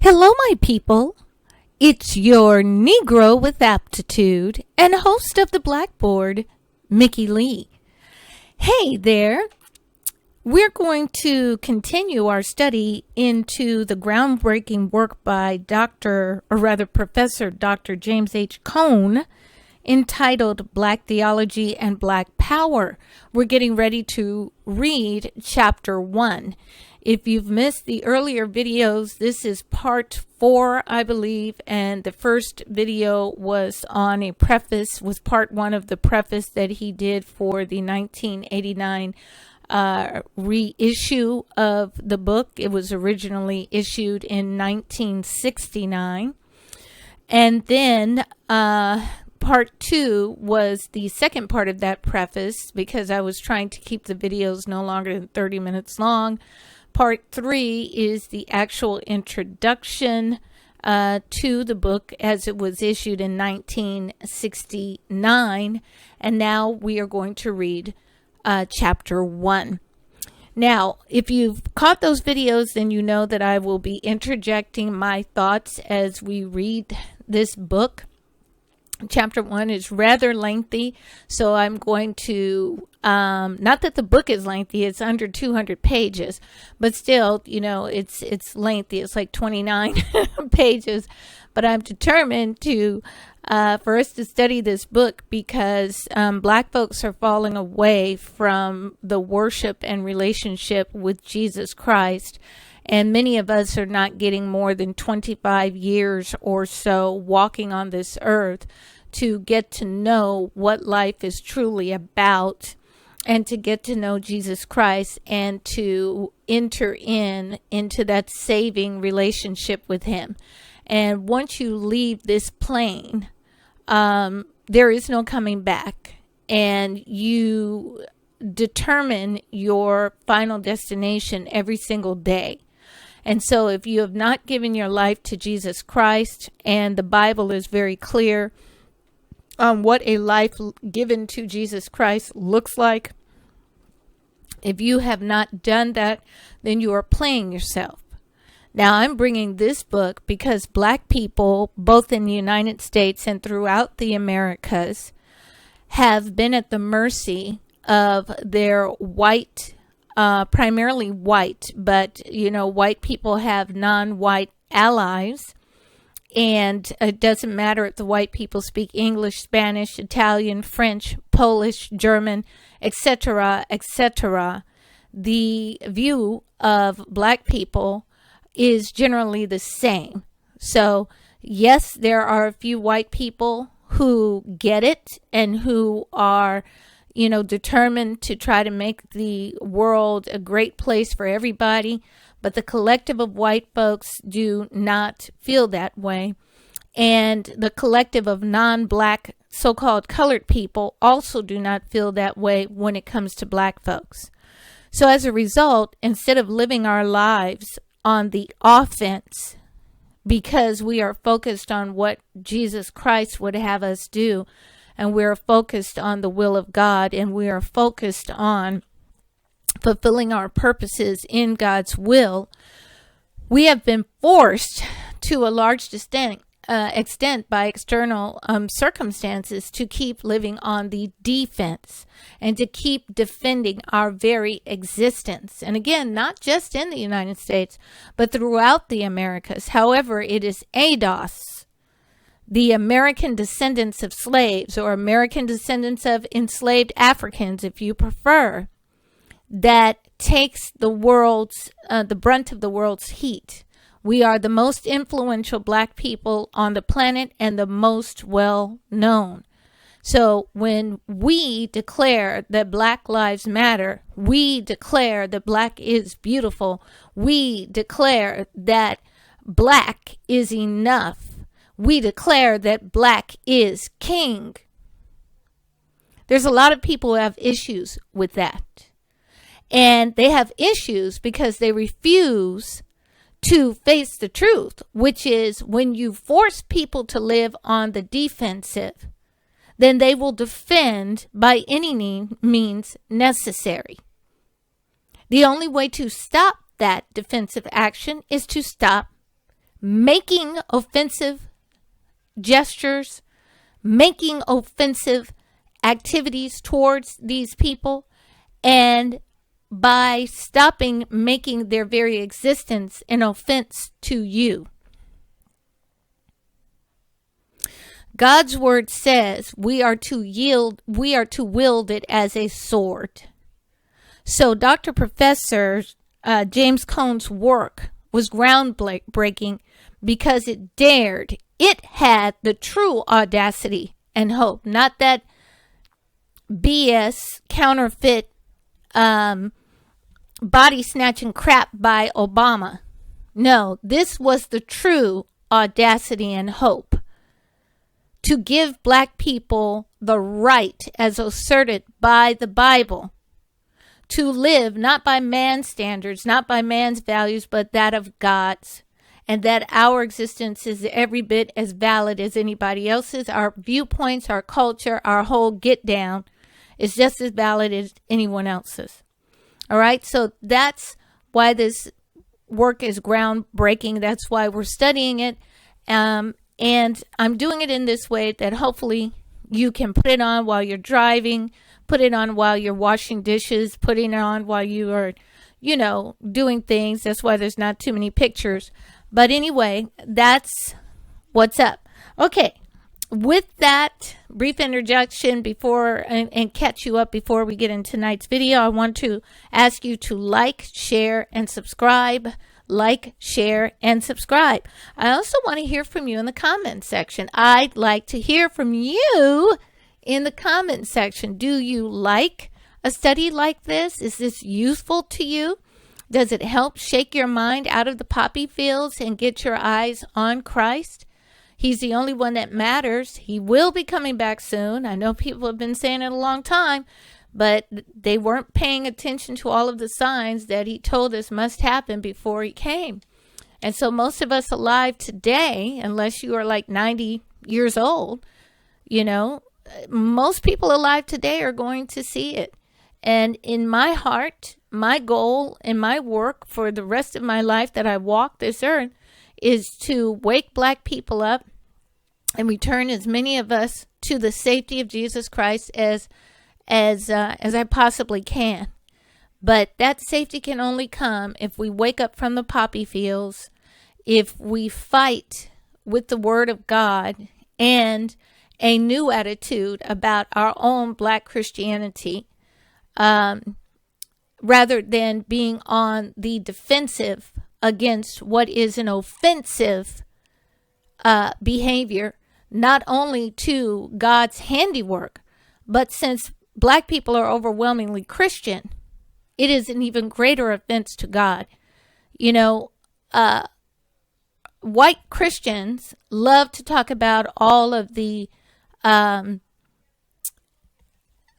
Hello, my people. It's your Negro with APTitude and host of the BLACKboard, Mickee Lee. Hey there. We're going to continue our study into the groundbreaking work by Professor Dr. James H. Cone, entitled Black Theology and Black Power. We're getting ready to read Chapter 1. If you've missed the earlier videos, this is part 4, I believe, and the first video was on a preface, was part 1 of the preface that he did for the 1989 reissue of the book. It was originally issued in 1969. And then part 2 was the second part of that preface, because I was trying to keep the videos no longer than 30 minutes long. Part 3 is the actual introduction to the book as it was issued in 1969. And now we are going to read Chapter 1. Now, if you've caught those videos, then you know that I will be interjecting my thoughts as we read this book. Chapter 1 is rather lengthy, so I'm going to, not that the book is lengthy, it's under 200 pages, but still, you know, it's lengthy. It's like 29 pages, but I'm determined to, for us to study this book, because Black folks are falling away from the worship and relationship with Jesus Christ. And many of us are not getting more than 25 years or so walking on this earth to get to know what life is truly about, and to get to know Jesus Christ and to enter into that saving relationship with him. And once you leave this plane, there is no coming back, and you determine your final destination every single day. And so if you have not given your life to Jesus Christ, and the Bible is very clear on what a life given to Jesus Christ looks like, if you have not done that, then you are playing yourself. Now, I'm bringing this book because Black people, both in the United States and throughout the Americas, have been at the mercy of their white, primarily white, but, you know, white people have non-white allies. And it doesn't matter if the white people speak English, Spanish, Italian, French, Polish, German, etc., etc. The view of Black people is generally the same. So, yes, there are a few white people who get it and who are, you know, determined to try to make the world a great place for everybody. But the collective of white folks do not feel that way. And the collective of non-Black, so-called colored people also do not feel that way when it comes to Black folks. So as a result, instead of living our lives on the offense, because we are focused on what Jesus Christ would have us do, and we're focused on the will of God, and we are focused on fulfilling our purposes in God's will, we have been forced to a large extent by external circumstances to keep living on the defense and to keep defending our very existence. And again, not just in the United States, but throughout the Americas. However, it is N.W.A.s, the American descendants of slaves, or American descendants of enslaved Africans, if you prefer, that takes the world's, the brunt of the world's heat. We are the most influential Black people on the planet and the most well known. So when we declare that Black lives matter, we declare that Black is beautiful, we declare that Black is enough, we declare that Black is king. There's a lot of people who have issues with that. And they have issues because they refuse to face the truth, which is when you force people to live on the defensive, then they will defend by any means necessary. The only way to stop that defensive action is to stop making offensive gestures, making offensive activities towards these people, and by stopping making their very existence an offense to you. God's word says we are to wield it as a sword. So Dr. Professor James Cone's work was groundbreaking because it had the true audacity and hope, not that BS counterfeit body snatching crap by Obama. No, this was the true audacity and hope to give black people the right, as asserted by the Bible, to live not by man's standards, not by man's values, but that of God's, and that our existence is every bit as valid as anybody else's. Our viewpoints, our culture, our whole get down is just as valid as anyone else's. All right, so that's why this work is groundbreaking. That's why we're studying it. And I'm doing it in this way that hopefully you can put it on while you're driving, put it on while you're washing dishes, putting it on while you are, doing things. That's why there's not too many pictures. But anyway, that's what's up. Okay, with that brief introduction and catch you up before we get into tonight's video, I want to ask you to like, share, and subscribe. Like, share, and subscribe. I also want to hear from you in the comment section. I'd like to hear from you in the comment section. Do you like a study like this? Is this useful to you? Does it help shake your mind out of the poppy fields and get your eyes on Christ? He's the only one that matters. He will be coming back soon. I know people have been saying it a long time, but they weren't paying attention to all of the signs that he told us must happen before he came. And so most of us alive today, unless you are like 90 years old, most people alive today are going to see it. And in my heart, my goal and my work for the rest of my life that I walk this earth is to wake black people up and return as many of us to the safety of Jesus Christ as I possibly can. But that safety can only come if we wake up from the poppy fields, if we fight with the Word of God and a new attitude about our own black Christianity, rather than being on the defensive against what is an offensive behavior, not only to God's handiwork, but since black people are overwhelmingly Christian, it is an even greater offense to God. White Christians love to talk about all of the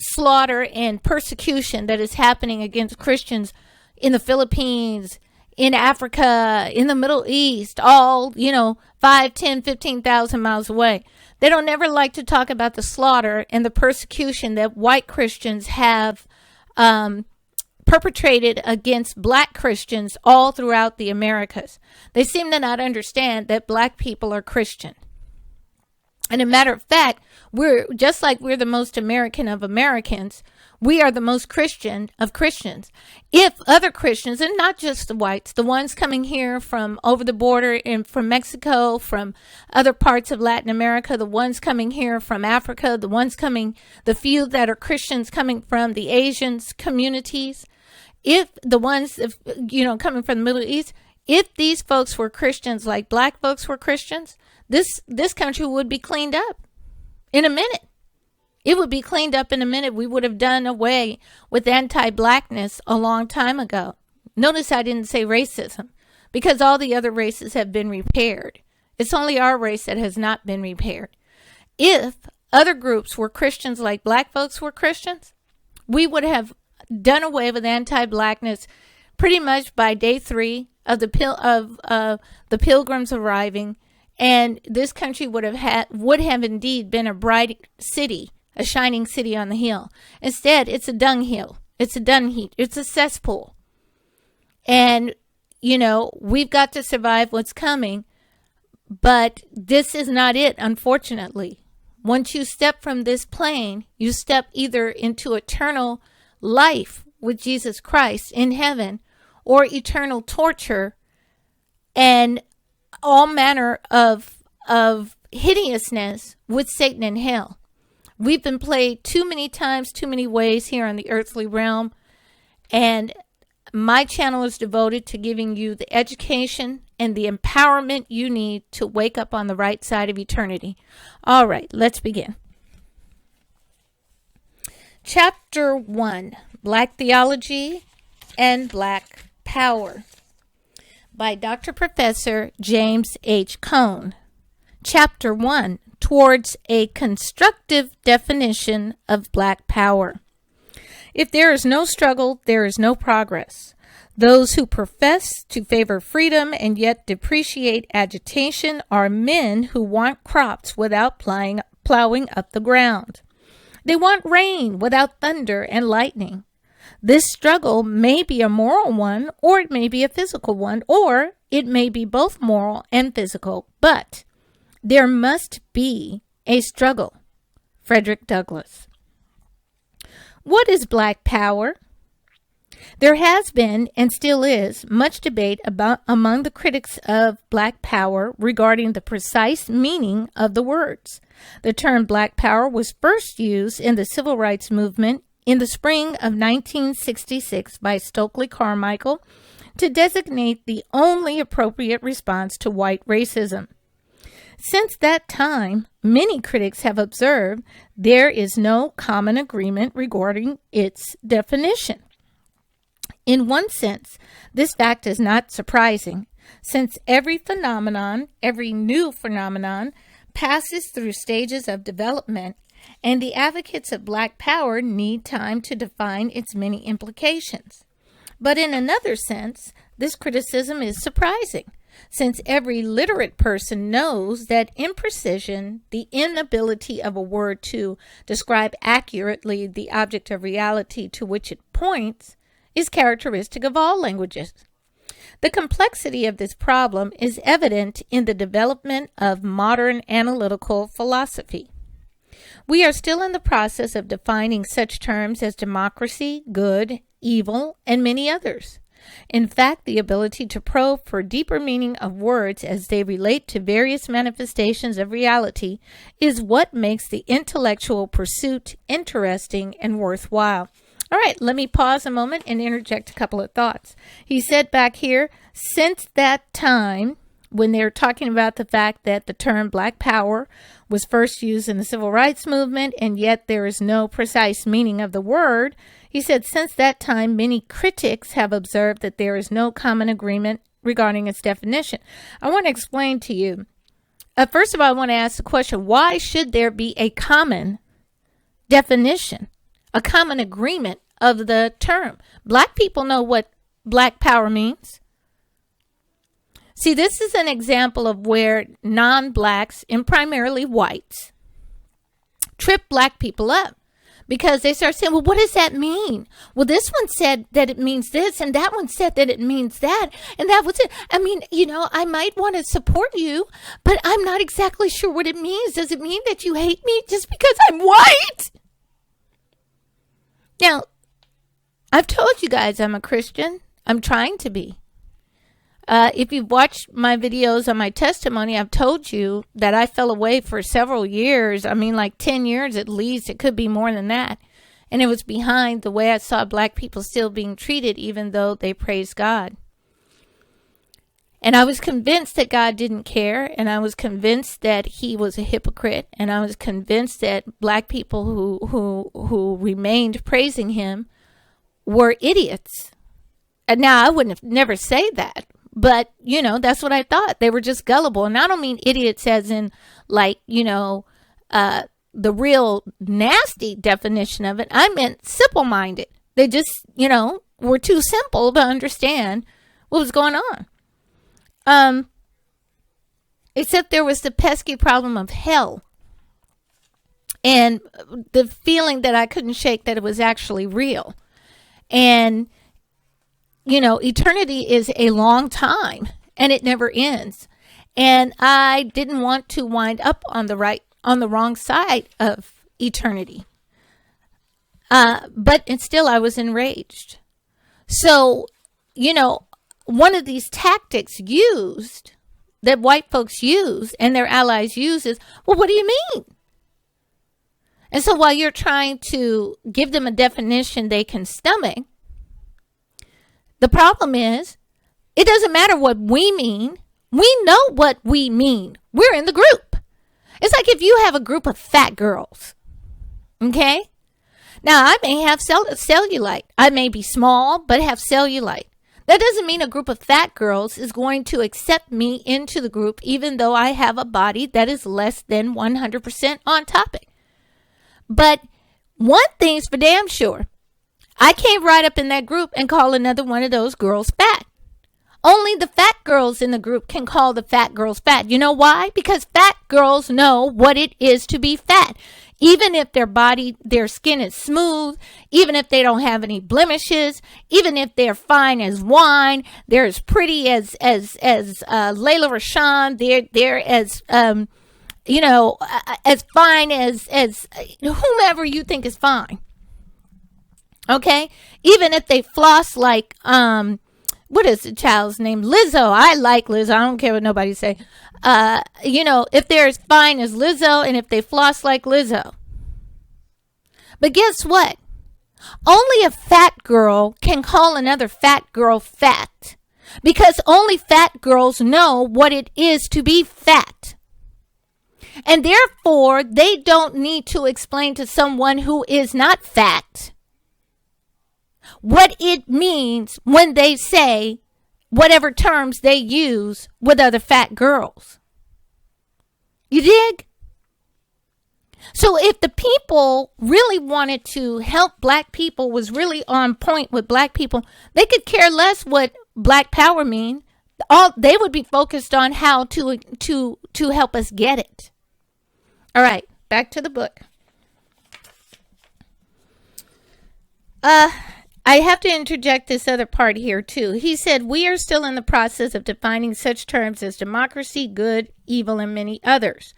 slaughter and persecution that is happening against Christians in the Philippines, in Africa, in the Middle East, all, 5, 10, 15,000 miles away. They don't ever like to talk about the slaughter and the persecution that white Christians have perpetrated against black Christians all throughout the Americas. They seem to not understand that black people are Christian. And a matter of fact, we're just like we're the most American of Americans, we are the most Christian of Christians. If other Christians, and not just the whites, the ones coming here from over the border and from Mexico, from other parts of Latin America, the ones coming here from Africa, the few that are Christians coming from the Asians communities, if the ones, coming from the Middle East, if these folks were Christians like black folks were Christians, this country would be cleaned up in a minute. It would be cleaned up in a minute. We would have done away with anti-blackness a long time ago. Notice I didn't say racism, because all the other races have been repaired. It's only our race that has not been repaired. If other groups were Christians like black folks were Christians, we would have done away with anti-blackness pretty much by day 3 of the Pilgrims arriving, and this country would have indeed been a bright city, a shining city on the hill. Instead, it's a dunghill. It's a dung heap. It's a cesspool. And, we've got to survive what's coming. But this is not it, unfortunately. Once you step from this plane, you step either into eternal life with Jesus Christ in heaven, or eternal torture and all manner of hideousness with Satan in hell. We've been played too many times, too many ways here on the earthly realm, and my channel is devoted to giving you the education and the empowerment you need to wake up on the right side of eternity. All right, let's begin. Chapter 1, Black Theology and Black Power, by Dr. Professor James H. Cone. Chapter 1, Towards a Constructive Definition of Black Power. If there is no struggle, there is no progress. Those who profess to favor freedom and yet depreciate agitation are men who want crops without plowing up the ground. They want rain without thunder and lightning. This struggle may be a moral one, or it may be a physical one, or it may be both moral and physical, but there must be a struggle. Frederick Douglass. What is Black Power? There has been, and still is, much debate among the critics of Black Power regarding the precise meaning of the words. The term Black Power was first used in the Civil Rights Movement in the spring of 1966 by Stokely Carmichael to designate the only appropriate response to white racism. Since that time, many critics have observed there is no common agreement regarding its definition. In one sense, this fact is not surprising, since every new phenomenon, passes through stages of development, and the advocates of Black Power need time to define its many implications. But in another sense, this criticism is surprising, since every literate person knows that imprecision, the inability of a word to describe accurately the object of reality to which it points, is characteristic of all languages. The complexity of this problem is evident in the development of modern analytical philosophy. We are still in the process of defining such terms as democracy, good, evil, and many others. In fact, the ability to probe for deeper meaning of words as they relate to various manifestations of reality is what makes the intellectual pursuit interesting and worthwhile. All right, let me pause a moment and interject a couple of thoughts. He said back here, since that time, when they're talking about the fact that the term Black Power was first used in the Civil Rights Movement, and yet there is no precise meaning of the word, he said, since that time, many critics have observed that there is no common agreement regarding its definition. I want to explain to you. First of all, I want to ask the question, why should there be a common definition, a common agreement of the term? Black people know what Black Power means. See, this is an example of where non-blacks, and primarily whites, trip Black people up. Because they start saying, well, what does that mean? Well, this one said that it means this, and that one said that it means that, and that was it. I mean, I might want to support you, but I'm not exactly sure what it means. Does it mean that you hate me just because I'm white? Now, I've told you guys I'm a Christian. I'm trying to be. If you've watched my videos on my testimony, I've told you that I fell away for several years. I mean, like 10 years at least. It could be more than that. And it was behind the way I saw Black people still being treated, even though they praised God. And I was convinced that God didn't care. And I was convinced that he was a hypocrite. And I was convinced that Black people who remained praising him were idiots. And now I wouldn't have never say that. But, that's what I thought. They were just gullible. And I don't mean idiots as in, like, the real nasty definition of it. I meant simple-minded. They just, were too simple to understand what was going on. Except there was the pesky problem of hell. And the feeling that I couldn't shake that it was actually real. And eternity is a long time, and it never ends. And I didn't want to wind up on the wrong side of eternity. But still I was enraged. So, one of these tactics that white folks use and their allies use is, well, what do you mean? And so while you're trying to give them a definition they can stomach, the problem is, it doesn't matter what we mean. We know what we mean. We're in the group. It's like if you have a group of fat girls, okay? Now, I may have cellulite. I may be small, but have cellulite. That doesn't mean a group of fat girls is going to accept me into the group, even though I have a body that is less than 100% on topic. But one thing's for damn sure. I can't ride up in that group and call another one of those girls fat. Only the fat girls in the group can call the fat girls fat. You know why? Because fat girls know what it is to be fat. Even if their skin is smooth, even if they don't have any blemishes, even if they're fine as wine, they're as pretty as Layla Rashawn, they're as as fine as whomever you think is fine. Okay? Even if they floss like what is the child's name? Lizzo. I like Lizzo. I don't care what nobody say. If they're as fine as Lizzo and if they floss like Lizzo. But guess what? Only a fat girl can call another fat girl fat. Because only fat girls know what it is to be fat. And therefore, they don't need to explain to someone who is not fat what it means when they say whatever terms they use with other fat girls. You dig? So if the people really wanted to help black people, was really on point with black people, they could care less what black power mean. They would be focused on how to help us get it. All right, back to the book. I have to interject this other part here, too. He said, we are still in the process of defining such terms as democracy, good, evil, and many others.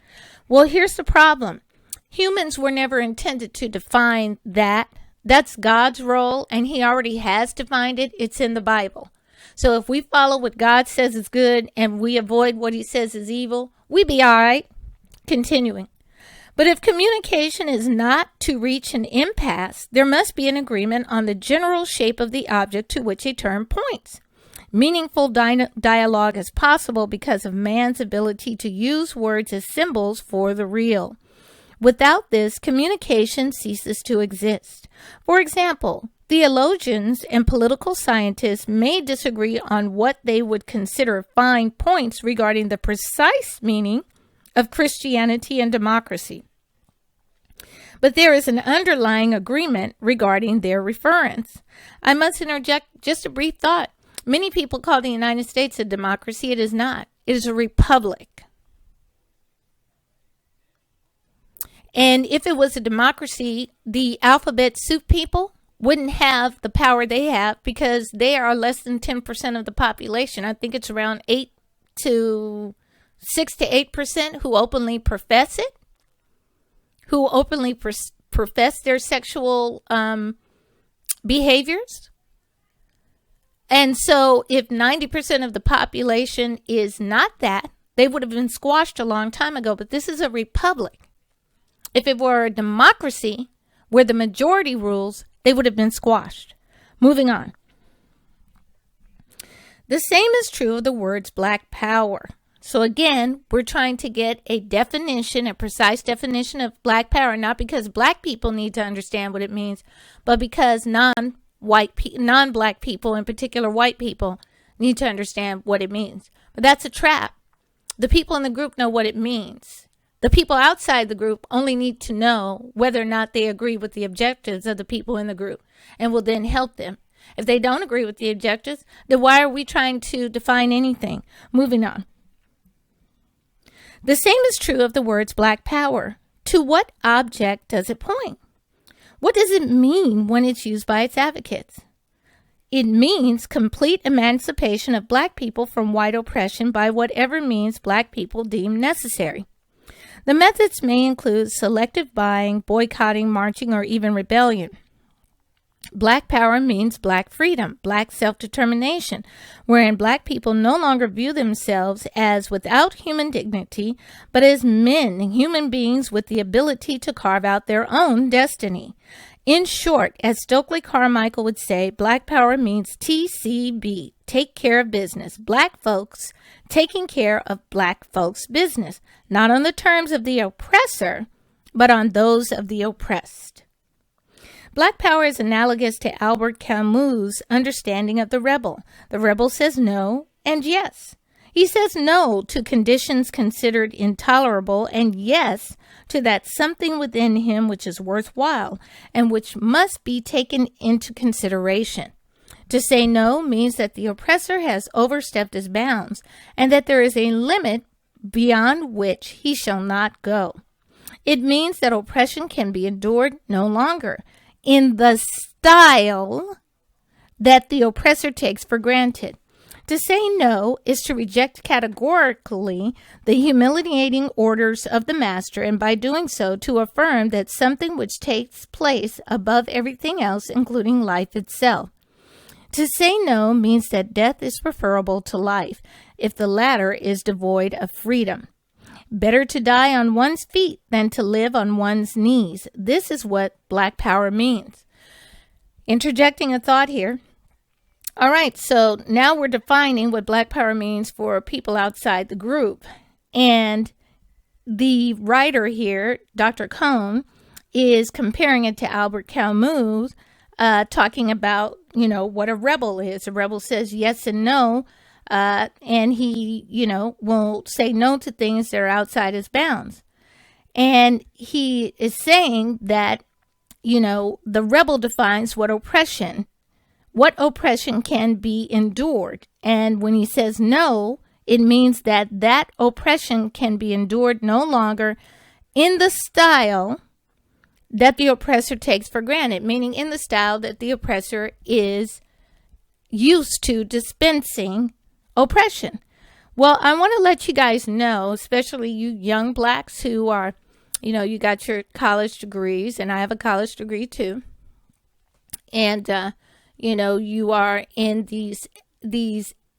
Well, here's the problem. Humans were never intended to define that. That's God's role, and he already has defined it. It's in the Bible. So if we follow what God says is good and we avoid what he says is evil, we be all right. Continuing. But if communication is not to reach an impasse, there must be an agreement on the general shape of the object to which a term points. Meaningful dialogue is possible because of man's ability to use words as symbols for the real. Without this, communication ceases to exist. For example, theologians and political scientists may disagree on what they would consider fine points regarding the precise meaning of Christianity and democracy. But there is an underlying agreement regarding their reference. I must interject just a brief thought. Many people call the United States a democracy. It is not. It is a republic. And if it was a democracy, the alphabet soup people wouldn't have the power they have because they are less than 10% of the population. I think it's around 6 to 8% who openly profess it, who openly profess their sexual behaviors. And so if 90% of the population is not that, they would have been squashed a long time ago. But this is a republic. If it were a democracy where the majority rules, they would have been squashed. Moving on. The same is true of the words black power. So again, we're trying to get a definition, a precise definition of black power, not because black people need to understand what it means, but because non-black people, in particular white people, need to understand what it means. But that's a trap. The people in the group know what it means. The people outside the group only need to know whether or not they agree with the objectives of the people in the group and will then help them. If they don't agree with the objectives, then why are we trying to define anything? Moving on. The same is true of the words black power. To what object does it point? What does it mean when it's used by its advocates? It means complete emancipation of black people from white oppression by whatever means black people deem necessary. The methods may include selective buying, boycotting, marching, or even rebellion. Black power means black freedom, black self-determination, wherein black people no longer view themselves as without human dignity, but as men, human beings with the ability to carve out their own destiny. In short, as Stokely Carmichael would say, black power means TCB, take care of business. Black folks taking care of black folks' business, not on the terms of the oppressor, but on those of the oppressed. Black power is analogous to Albert Camus' understanding of the rebel. The rebel says no and yes. He says no to conditions considered intolerable and yes to that something within him which is worthwhile and which must be taken into consideration. To say no means that the oppressor has overstepped his bounds and that there is a limit beyond which he shall not go. It means that oppression can be endured no longer in the style that the oppressor takes for granted. To say no is to reject categorically the humiliating orders of the master, and by doing so to affirm that something which takes place above everything else, including life itself. To say no means that death is preferable to life if the latter is devoid of freedom. Better to die on one's feet than to live on one's knees. This is what black power means. Interjecting a thought here. All right, so now we're defining what black power means for people outside the group. And the writer here, Dr. Cohn, is comparing it to Albert Camus, talking about, what a rebel is. A rebel says yes and no. And he, will say no to things that are outside his bounds. And he is saying that, the rebel defines what oppression can be endured. And when he says no, it means that that oppression can be endured no longer in the style that the oppressor takes for granted, meaning in the style that the oppressor is used to dispensing oppression. Well, I want to let you guys know, especially you young blacks who are, you got your college degrees, and I have a college degree too. And, you are in these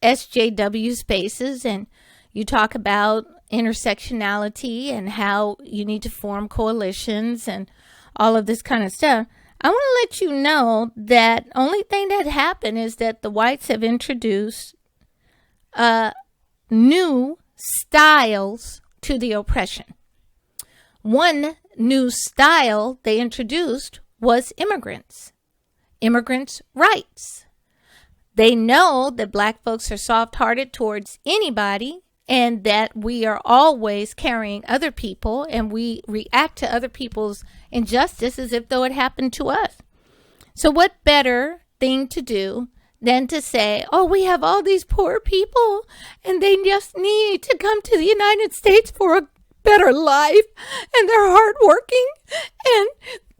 SJW spaces, and you talk about intersectionality and how you need to form coalitions and all of this kind of stuff. I want to let you know that only thing that happened is that the whites have introduced new styles to the oppression. One new style they introduced was immigrants' rights. They know that black folks are soft-hearted towards anybody and that we are always carrying other people and we react to other people's injustice as if though it happened to us. So what better thing to do than to say, oh, we have all these poor people and they just need to come to the United States for a better life and they're hardworking and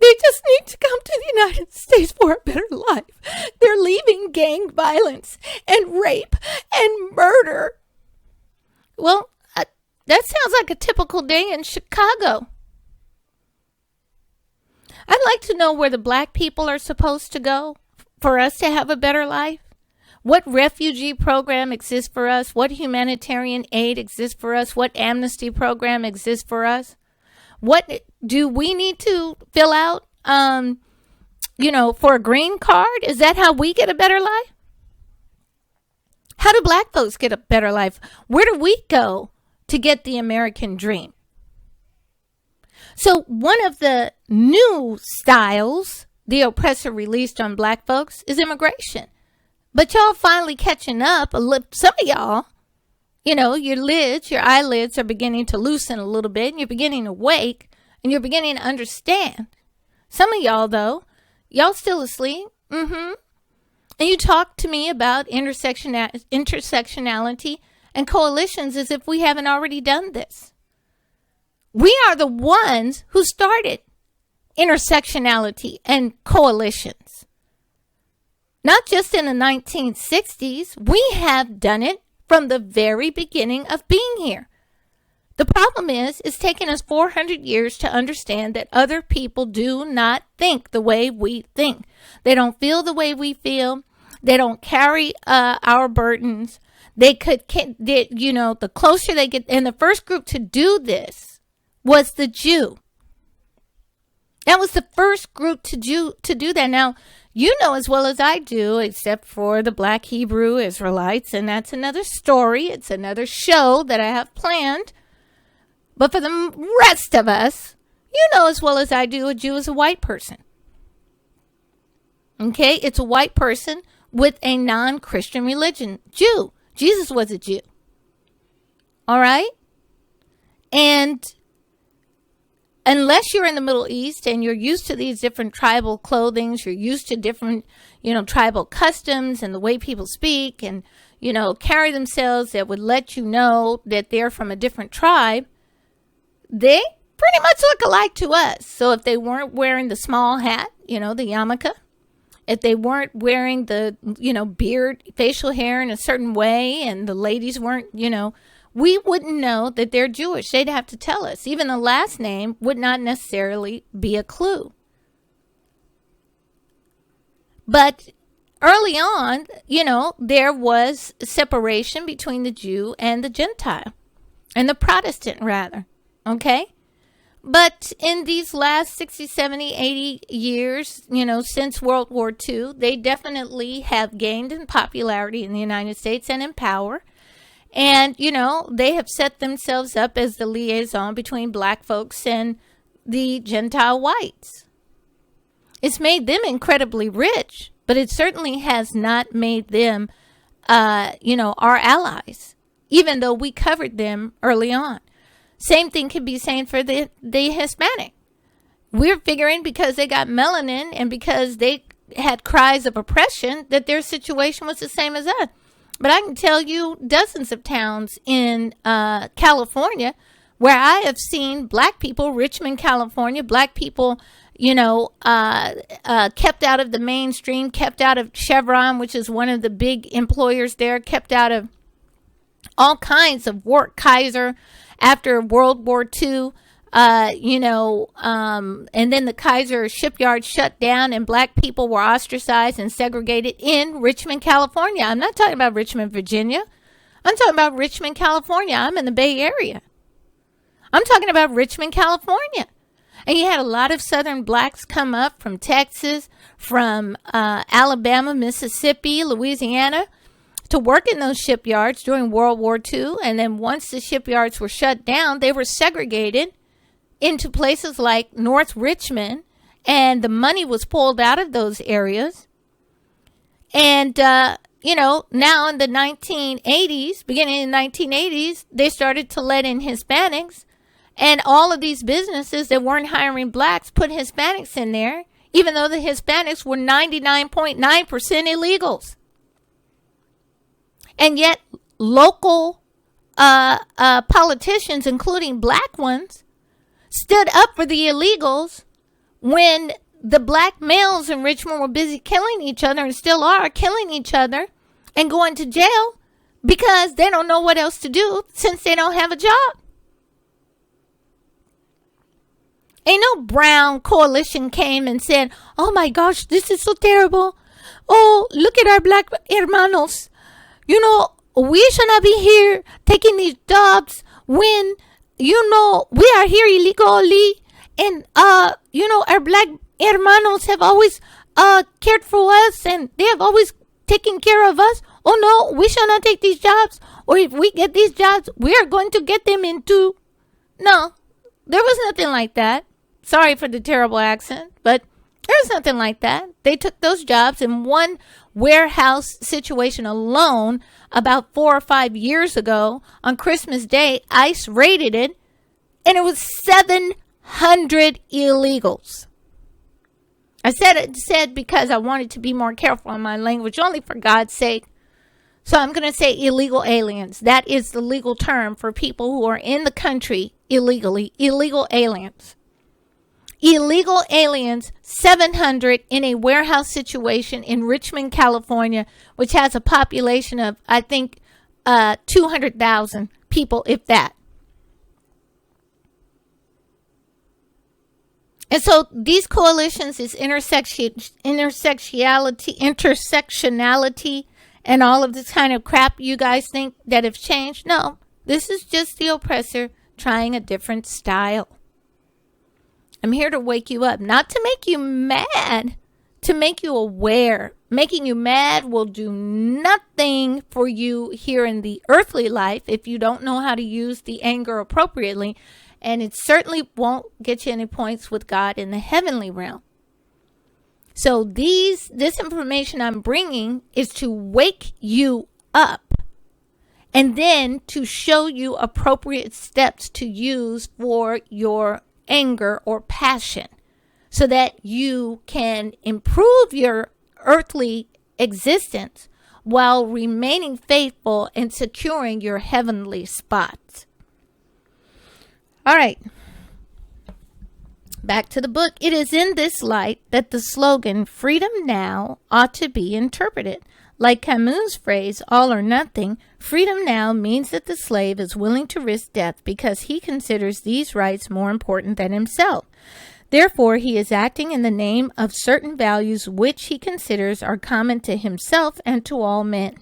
they just need to come to the United States for a better life. They're leaving gang violence and rape and murder. Well, that sounds like a typical day in Chicago. I'd like to know where the black people are supposed to go for us to have a better life. What refugee program exists for us? What humanitarian aid exists for us? What amnesty program exists for us? What do we need to fill out, for a green card? Is that how we get a better life? How do black folks get a better life? Where do we go to get the American dream? So one of the new styles the oppressor released on black folks is immigration. But y'all finally catching up. Some of y'all, your eyelids are beginning to loosen a little bit, and you're beginning to wake, and you're beginning to understand. Some of y'all, though, y'all still asleep. And you talk to me about intersectionality and coalitions as if we haven't already done this. We are the ones who started intersectionality and coalitions. Not just in the 1960s, we have done it from the very beginning of being here. The problem is, it's taken us 400 years to understand that other people do not think the way we think. They don't feel the way we feel. They don't carry our burdens. The closer they get, and the first group to do this was the Jew. That was the first group to do that. Now, you know as well as I do, except for the Black Hebrew Israelites, and that's another story. It's another show that I have planned. But for the rest of us, you know as well as I do, a Jew is a white person. Okay? It's a white person with a non-Christian religion. Jew. Jesus was a Jew. All right? And unless you're in the Middle East and you're used to these different tribal clothings, you're used to different, tribal customs and the way people speak and, carry themselves that would let you know that they're from a different tribe, they pretty much look alike to us. So if they weren't wearing the small hat, the yarmulke, if they weren't wearing the, beard, facial hair in a certain way, and the ladies weren't, we wouldn't know that they're Jewish. They'd have to tell us. Even the last name would not necessarily be a clue. But early on, there was separation between the Jew and the Gentile, and the Protestant, rather. Okay? But in these last 60, 70, 80 years, since World War II, they definitely have gained in popularity in the United States and in power. And, they have set themselves up as the liaison between black folks and the Gentile whites. It's made them incredibly rich, but it certainly has not made them, our allies, even though we covered them early on. Same thing can be saying for the Hispanic. We're figuring because they got melanin and because they had cries of oppression that their situation was the same as us. But I can tell you dozens of towns in California where I have seen black people, Richmond, California, black people, kept out of the mainstream, kept out of Chevron, which is one of the big employers there, kept out of all kinds of work. Kaiser, after World War II, and then the Kaiser shipyard shut down and black people were ostracized and segregated in Richmond, California. I'm not talking about Richmond, Virginia. I'm talking about Richmond, California. I'm in the Bay Area. I'm talking about Richmond, California. And you had a lot of Southern blacks come up from Texas, from Alabama, Mississippi, Louisiana, to work in those shipyards during World War II. And then once the shipyards were shut down, they were segregated into places like North Richmond, and the money was pulled out of those areas. And, now in the 1980s, beginning in the 1980s, they started to let in Hispanics. And all of these businesses that weren't hiring blacks put Hispanics in there, even though the Hispanics were 99.9% illegals. And yet local politicians, including black ones, stood up for the illegals when the black males in Richmond were busy killing each other and still are killing each other and going to jail because they don't know what else to do since they don't have a job. Ain't no brown coalition came and said, oh my gosh, this is so terrible. Oh, look at our black hermanos. We should not be here taking these jobs when, we are here illegally. And, our black hermanos have always cared for us and they have always taken care of us. Oh, no, we shall not take these jobs. Or if we get these jobs, we are going to get them into. No, there was nothing like that. Sorry for the terrible accent, but there's nothing like that. They took those jobs in one warehouse situation alone about 4 or 5 years ago. On Christmas Day, ICE raided it, and it was 700 illegals. I said because I wanted to be more careful on my language, only for God's sake. So I'm going to say illegal aliens. That is the legal term for people who are in the country illegally, illegal aliens. illegal aliens, 700 in a warehouse situation in Richmond, California, which has a population of, I think, 200,000 people, if that. And so these coalitions, this intersectionality, and all of this kind of crap you guys think that have changed. No, this is just the oppressor trying a different style. I'm here to wake you up, not to make you mad, to make you aware. Making you mad will do nothing for you here in the earthly life if you don't know how to use the anger appropriately. And it certainly won't get you any points with God in the heavenly realm. So this information I'm bringing is to wake you up and then to show you appropriate steps to use for your anger or passion so that you can improve your earthly existence while remaining faithful and securing your heavenly spots. All right. Back to the book. It is in this light that the slogan, freedom now, ought to be interpreted. Like Camus' phrase, all or nothing, freedom now means that the slave is willing to risk death because he considers these rights more important than himself. Therefore, he is acting in the name of certain values which he considers are common to himself and to all men.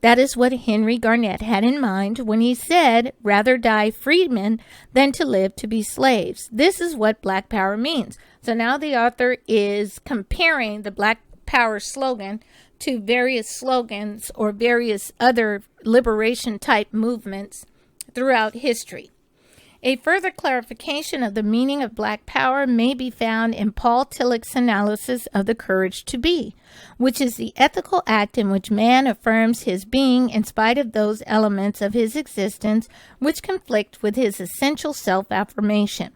That is what Henry Garnett had in mind when he said, rather die freedmen than to live to be slaves. This is what Black Power means. So now the author is comparing the Black Power slogan to various slogans or various other liberation type movements throughout history. A further clarification of the meaning of Black Power may be found in Paul Tillich's analysis of the courage to be, which is the ethical act in which man affirms his being in spite of those elements of his existence which conflict with his essential self-affirmation.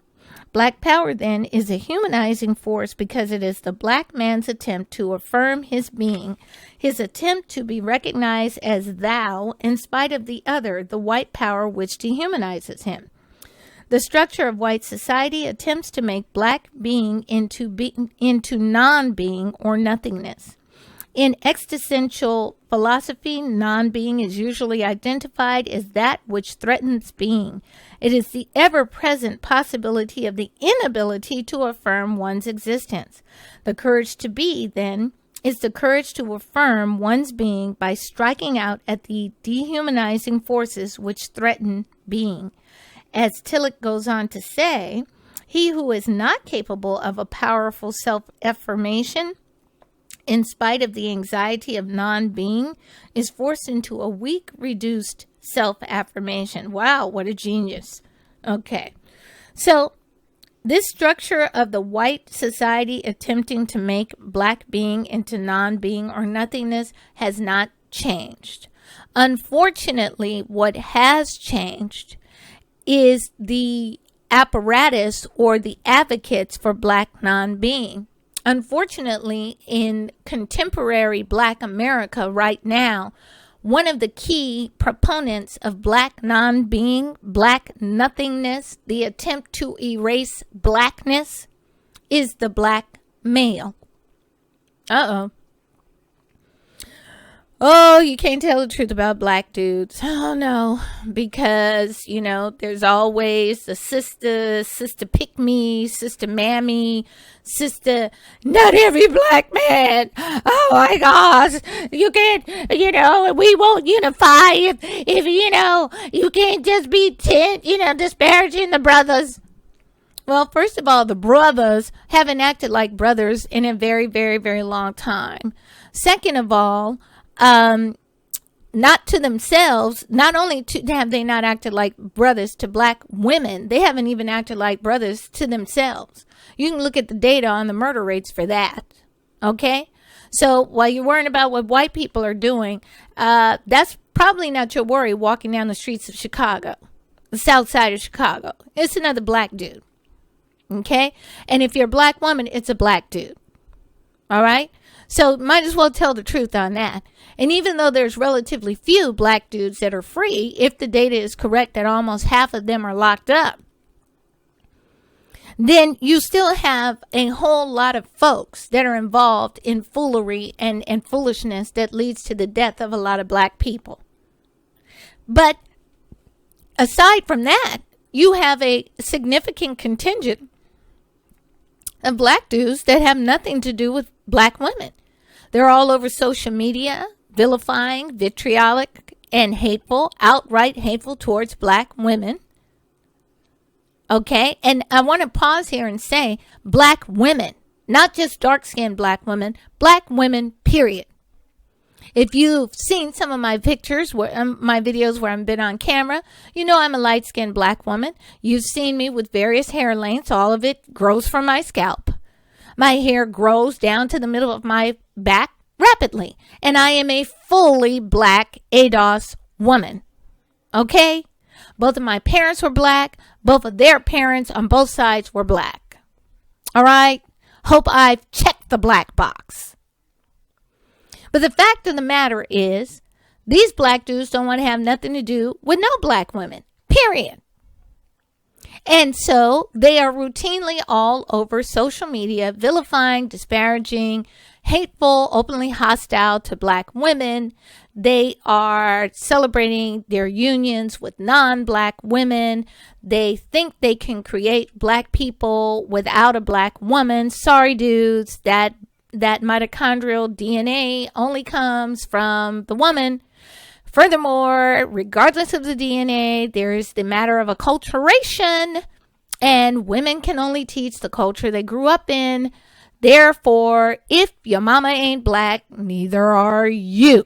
Black Power, then, is a humanizing force because it is the black man's attempt to affirm his being, his attempt to be recognized as thou in spite of the other, the white power which dehumanizes him. The structure of white society attempts to make black being into non-being or nothingness. In existential philosophy, non-being is usually identified as that which threatens being. It is the ever-present possibility of the inability to affirm one's existence. The courage to be, then, is the courage to affirm one's being by striking out at the dehumanizing forces which threaten being. As Tillich goes on to say, he who is not capable of a powerful self-affirmation, in spite of the anxiety of non-being, is forced into a weak, reduced self-affirmation. Wow, what a genius. Okay, so this structure of the white society attempting to make black being into non-being or nothingness has not changed. Unfortunately, what has changed is the apparatus or the advocates for black non-being. Unfortunately, in contemporary black America right now, one of the key proponents of black non-being, black nothingness, the attempt to erase blackness, is the black male. Oh, you can't tell the truth about black dudes. Oh, no. Because, there's always the sister pick-me, sister mammy, sister, not every black man. Oh, my gosh. You can't, we won't unify if you can't just be disparaging the brothers. Well, first of all, the brothers haven't acted like brothers in a very, very, very long time. Second of all, not to themselves, not only have they not acted like brothers to black women, they haven't even acted like brothers to themselves. You can look at the data on the murder rates for that. Okay? So while you're worrying about what white people are doing, that's probably not your worry walking down the streets of Chicago, the south side of Chicago. It's another black dude. Okay? And if you're a black woman, it's a black dude. All right? So might as well tell the truth on that. And even though there's relatively few black dudes that are free, if the data is correct that almost half of them are locked up, then you still have a whole lot of folks that are involved in foolery and foolishness that leads to the death of a lot of black people. But aside from that, you have a significant contingent of black dudes that have nothing to do with black women. They're all over social media, vilifying, vitriolic, and hateful, outright hateful towards black women. Okay, and I want to pause here and say black women, not just dark-skinned black women, period. If you've seen some of my pictures, my videos where I've been on camera, you know I'm a light-skinned black woman. You've seen me with various hair lengths. All of it grows from my scalp. My hair grows down to the middle of my back rapidly. And I am a fully black N.W.A.s woman. Okay? Both of my parents were black. Both of their parents on both sides were black. All right? Hope I've checked the black box. But the fact of the matter is, these black dudes don't want to have nothing to do with no black women, period. And so they are routinely all over social media, vilifying, disparaging, hateful, openly hostile to black women. They are celebrating their unions with non-black women. They think they can create black people without a black woman. Sorry, dudes, that mitochondrial DNA only comes from the woman. Furthermore, regardless of the DNA, there is the matter of acculturation, and women can only teach the culture they grew up in. Therefore, if your mama ain't black, neither are you.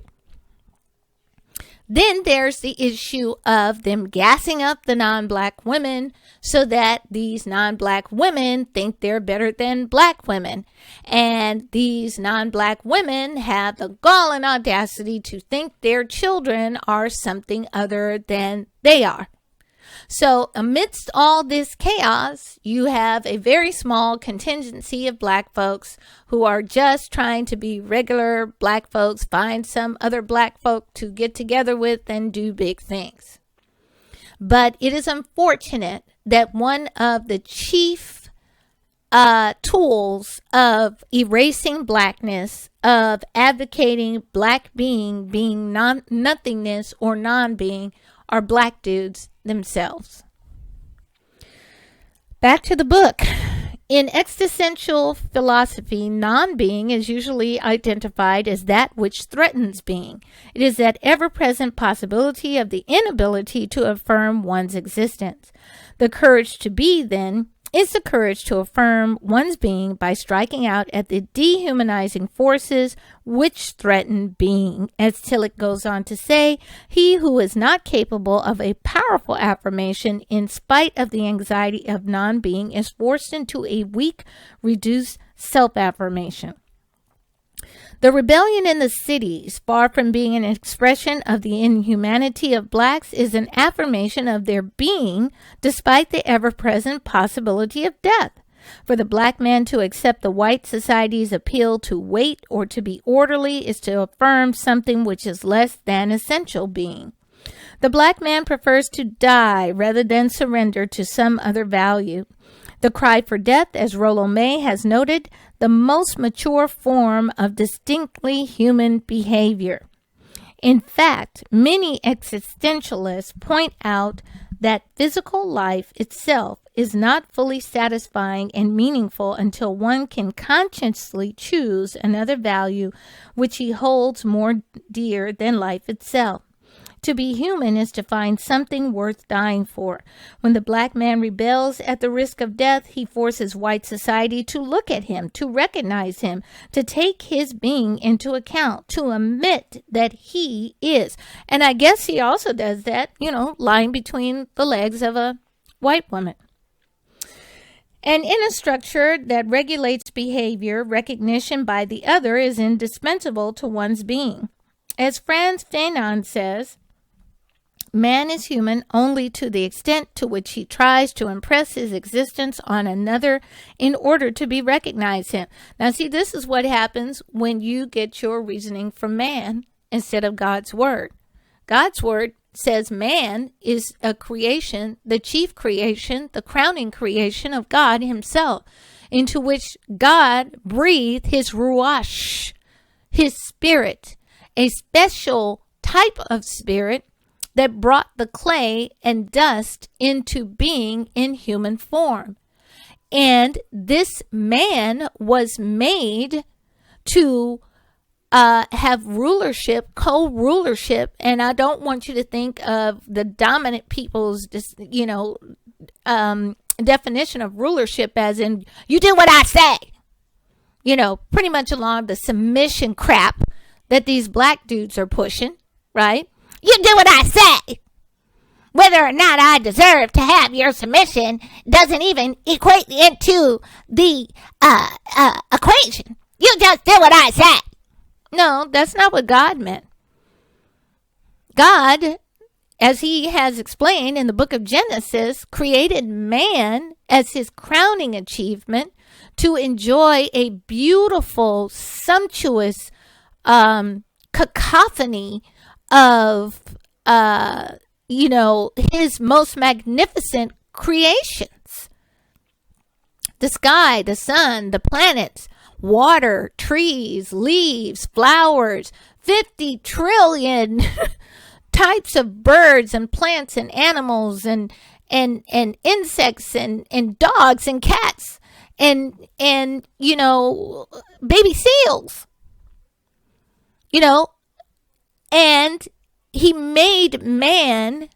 Then there's the issue of them gassing up the non-black women so that these non-black women think they're better than black women. And these non-black women have the gall and audacity to think their children are something other than they are. So amidst all this chaos, you have a very small contingency of black folks who are just trying to be regular black folks, find some other black folk to get together with and do big things. But it is unfortunate that one of the chief tools of erasing blackness, of advocating black being nothingness or non-being, are black dudes themselves. Back to the book. In existential philosophy, non-being is usually identified as that which threatens being. It is that ever-present possibility of the inability to affirm one's existence. The courage to be, then, is the courage to affirm one's being by striking out at the dehumanizing forces which threaten being. As Tillich goes on to say, he who is not capable of a powerful affirmation in spite of the anxiety of non-being is forced into a weak, reduced self-affirmation. The rebellion in the cities, far from being an expression of the inhumanity of blacks, is an affirmation of their being despite the ever-present possibility of death. For the black man to accept the white society's appeal to wait or to be orderly is to affirm something which is less than essential being. The black man prefers to die rather than surrender to some other value. The cry for death, as Rollo May has noted, the most mature form of distinctly human behavior. In fact, many existentialists point out that physical life itself is not fully satisfying and meaningful until one can consciously choose another value which he holds more dear than life itself. To be human is to find something worth dying for. When the black man rebels at the risk of death, he forces white society to look at him, to recognize him, to take his being into account, to admit that he is. And I guess he also does that, lying between the legs of a white woman. And in a structure that regulates behavior, recognition by the other is indispensable to one's being. As Frantz Fanon says, man is human only to the extent to which he tries to impress his existence on another in order to be recognized him. Now, see, this is what happens when you get your reasoning from man instead of God's word. God's word says man is a creation, the chief creation, the crowning creation of God himself, into which God breathed his ruach, his spirit, a special type of spirit that brought the clay and dust into being in human form. And this man was made to have rulership, co-rulership. And I don't want you to think of the dominant people's, definition of rulership as in, you do what I say. Pretty much along the submission crap that these black dudes are pushing, right? You do what I say. Whether or not I deserve to have your submission doesn't even equate into the equation. You just do what I say. No, that's not what God meant. God, as he has explained in the book of Genesis, created man as his crowning achievement to enjoy a beautiful, sumptuous cacophony of, his most magnificent creations. The sky, the sun, the planets, water, trees, leaves, flowers, 50 trillion types of birds and plants and animals and insects and dogs and cats and baby seals. And he made man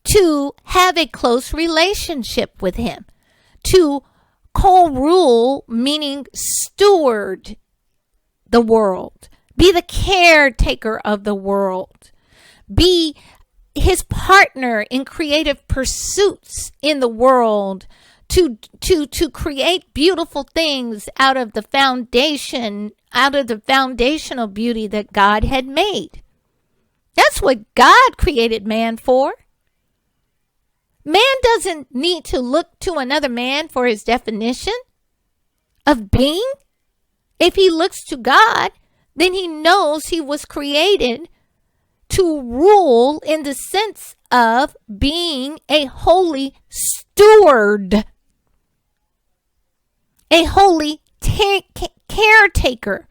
to have a close relationship with him, to co-rule, meaning steward the world, be the caretaker of the world, be his partner in creative pursuits in the world, to create beautiful things out of the foundational beauty that God had made. That's what God created man for. Man doesn't need to look to another man for his definition of being. If he looks to God, then he knows he was created to rule in the sense of being a holy steward, a holy caretaker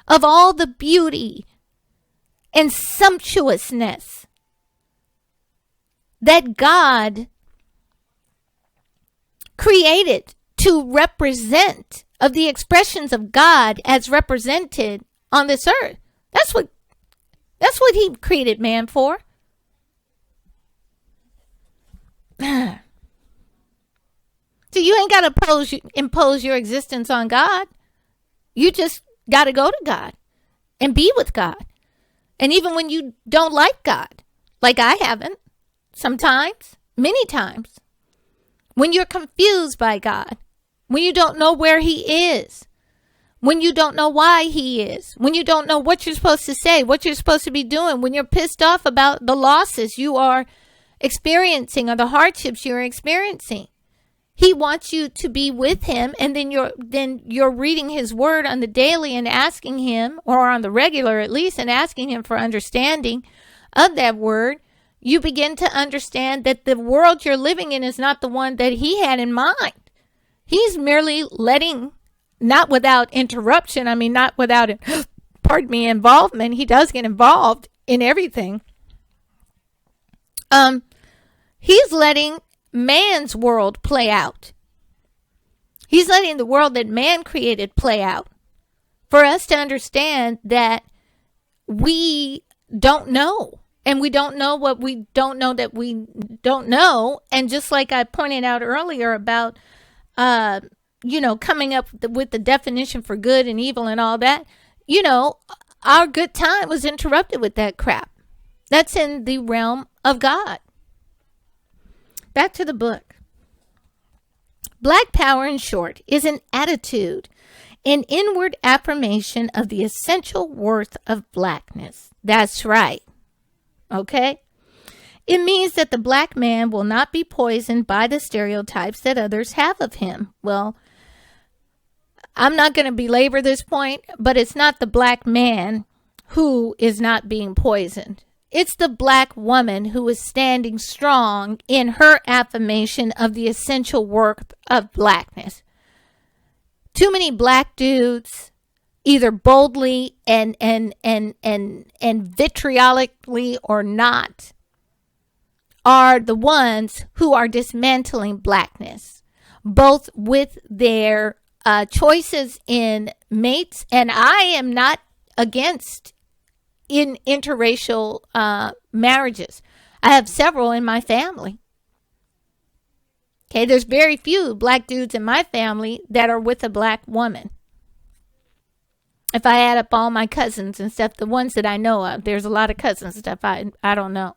of all the beauty and sumptuousness that God created to represent, of the expressions of God as represented on this earth. That's what he created man for. So you ain't got to impose your existence on God. You just got to go to God and be with God. And even when you don't like God, like I haven't, sometimes, many times, when you're confused by God, when you don't know where he is, when you don't know why he is, when you don't know what you're supposed to say, what you're supposed to be doing, when you're pissed off about the losses you are experiencing or the hardships you're experiencing, he wants you to be with him, and then you're reading his word on the daily and asking him, or on the regular at least, and asking him for understanding of that word. You begin to understand that the world you're living in is not the one that he had in mind. He's merely letting, not without interruption, not without, involvement. He does get involved in everything. He's letting man's world play out. He's letting the world that man created play out for us to understand that we don't know. And we don't know what we don't know that we don't know. And just like I pointed out earlier about, coming up with the definition for good and evil and all that, our good time was interrupted with that crap. That's in the realm of God. Back to the book. Black power, in short, is an attitude, an inward affirmation of the essential worth of blackness. That's right. Okay? It means that the black man will not be poisoned by the stereotypes that others have of him. Well, I'm not going to belabor this point, but it's not the black man who is not being poisoned. It's the black woman who is standing strong in her affirmation of the essential worth of blackness. Too many black dudes, either boldly and vitriolically or not, are the ones who are dismantling blackness, both with their choices in mates. And I am not against in interracial marriages. I have several in my family. Okay, there's very few black dudes in my family that are with a black woman. If I add up all my cousins and stuff, the ones that I know of, there's a lot of cousins and stuff I don't know.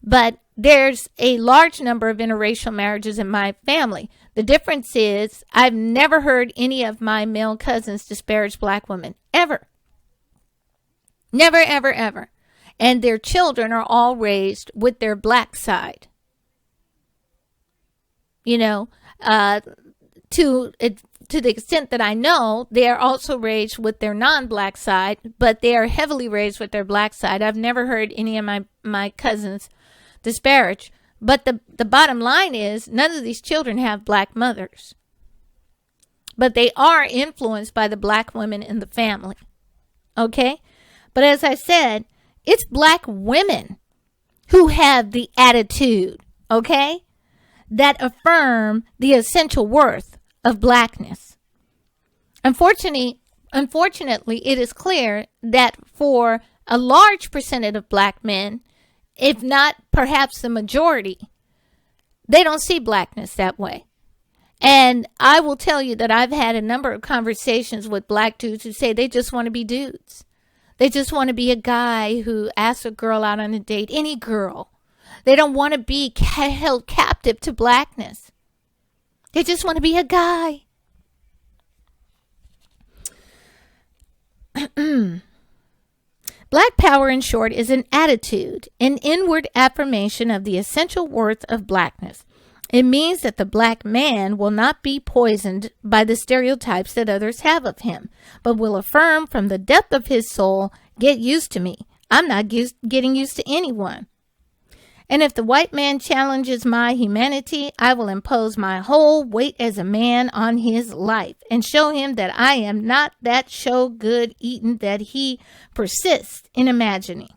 But there's a large number of interracial marriages in my family. The difference is I've never heard any of my male cousins disparage black women, ever. Never, ever, ever. And their children are all raised with their black side. You know, to the extent that I know, they are also raised with their non-black side, but they are heavily raised with their black side. I've never heard any of my cousins disparage. But the bottom line is none of these children have black mothers. But they are influenced by the black women in the family. Okay? But as I said, it's black women who have the attitude, okay, that affirm the essential worth of blackness. Unfortunately, it is clear that for a large percentage of black men, if not perhaps the majority, they don't see blackness that way. And I will tell you that I've had a number of conversations with black dudes who say they just want to be dudes. They just want to be a guy who asks a girl out on a date, any girl. They don't want to be held captive to blackness. They just want to be a guy. Black power, in short, is an attitude, an inward affirmation of the essential worth of blackness. It means that the black man will not be poisoned by the stereotypes that others have of him, but will affirm from the depth of his soul, get used to me. I'm not getting used to anyone. And if the white man challenges my humanity, I will impose my whole weight as a man on his life and show him that I am not that show good eaten that he persists in imagining.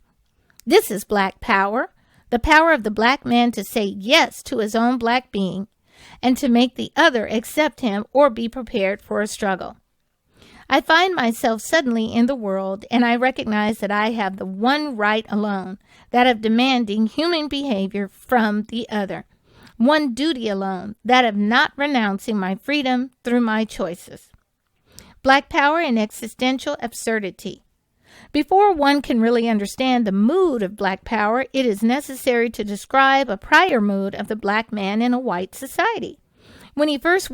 This is black power. The power of the black man to say yes to his own black being and to make the other accept him or be prepared for a struggle. I find myself suddenly in the world, and I recognize that I have the one right alone, that of demanding human behavior from the other. One duty alone, that of not renouncing my freedom through my choices. Black power and existential absurdity. Before one can really understand the mood of black power, it is necessary to describe a prior mood of the black man in a white society. When he first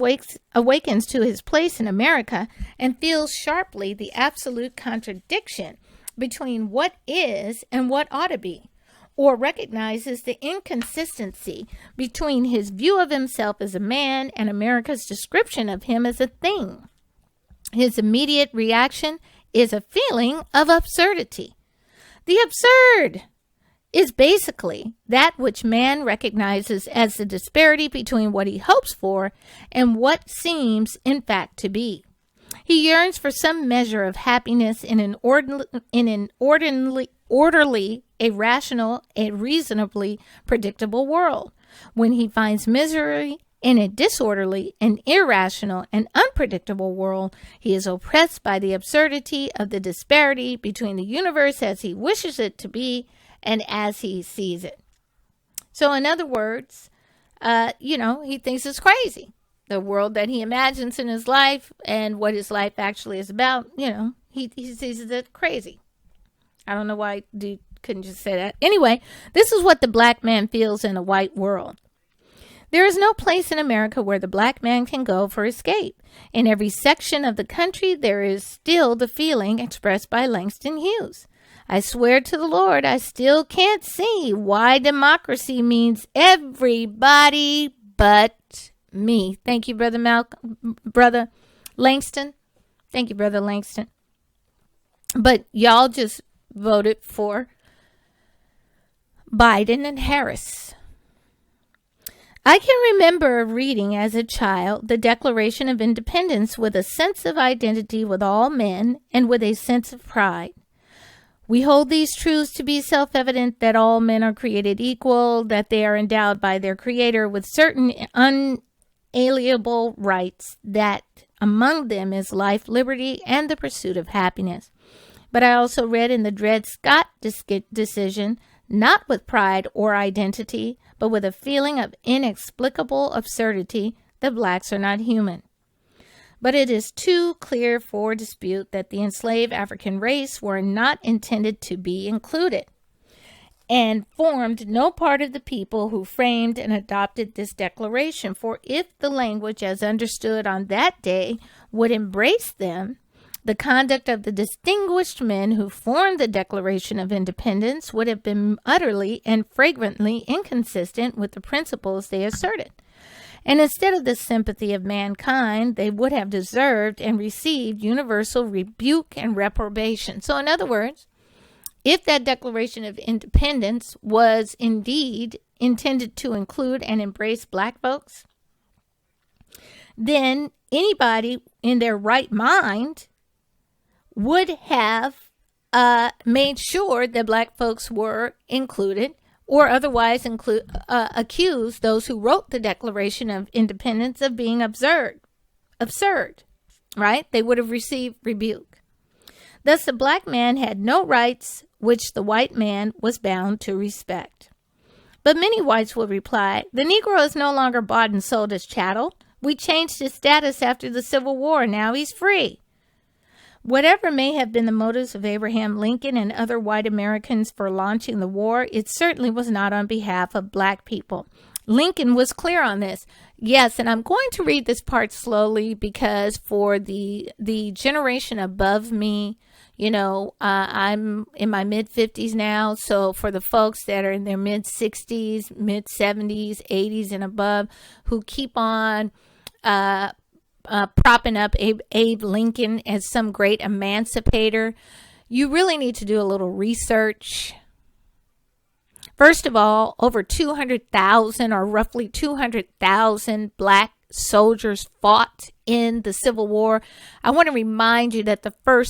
awakens to his place in America and feels sharply the absolute contradiction between what is and what ought to be, or recognizes the inconsistency between his view of himself as a man and America's description of him as a thing. His immediate reaction is a feeling of absurdity. The absurd is basically that which man recognizes as the disparity between what he hopes for and what seems in fact to be. He yearns for some measure of happiness in an orderly, a rational, a reasonably predictable world. When he finds misery in a disorderly, an irrational, and unpredictable world, he is oppressed by the absurdity of the disparity between the universe as he wishes it to be and as he sees it. So in other words, he thinks it's crazy. The world that he imagines in his life and what his life actually is about, he sees it crazy. I don't know why dude couldn't just say that. Anyway, this is what the black man feels in a white world. There is no place in America where the black man can go for escape. In every section of the country, there is still the feeling expressed by Langston Hughes. I swear to the Lord, I still can't see why democracy means everybody but me. Thank you, Brother Langston. Thank you, Brother Langston. But y'all just voted for Biden and Harris. I can remember reading as a child the Declaration of Independence with a sense of identity with all men and with a sense of pride. We hold these truths to be self-evident, that all men are created equal, that they are endowed by their Creator with certain unalienable rights, that among them is life, liberty, and the pursuit of happiness. But I also read in the Dred Scott decision, not with pride or identity, but with a feeling of inexplicable absurdity, that blacks are not human. But it is too clear for dispute that the enslaved African race were not intended to be included, and formed no part of the people who framed and adopted this declaration. For if the language as understood on that day would embrace them, the conduct of the distinguished men who formed the Declaration of Independence would have been utterly and flagrantly inconsistent with the principles they asserted. And instead of the sympathy of mankind, they would have deserved and received universal rebuke and reprobation. So in other words, if that Declaration of Independence was indeed intended to include and embrace black folks, then anybody in their right mind would have made sure that black folks were included, or otherwise accuse those who wrote the Declaration of Independence of being absurd, right? They would have received rebuke. Thus, the black man had no rights which the white man was bound to respect. But many whites will reply, the Negro is no longer bought and sold as chattel. We changed his status after the Civil War. Now he's free. Whatever may have been the motives of Abraham Lincoln and other white Americans for launching the war, it certainly was not on behalf of black people. Lincoln was clear on this. Yes, and I'm going to read this part slowly because for the generation above me, I'm in my mid-50s now. So for the folks that are in their mid-60s, mid-70s, 80s and above who keep on propping up Abe Lincoln as some great emancipator, you really need to do a little research. First of all, over 200,000 or roughly 200,000 black soldiers fought in the Civil War. I want to remind you that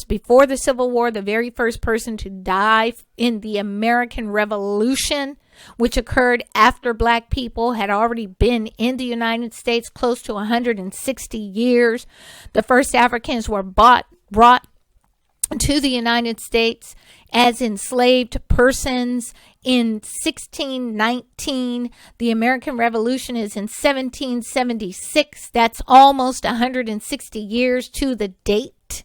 before the Civil War, the very first person to die in the American Revolution, which occurred after black people had already been in the United States close to 160 years. The first Africans were brought to the United States as enslaved persons in 1619. The American Revolution is in 1776. That's almost 160 years to the date.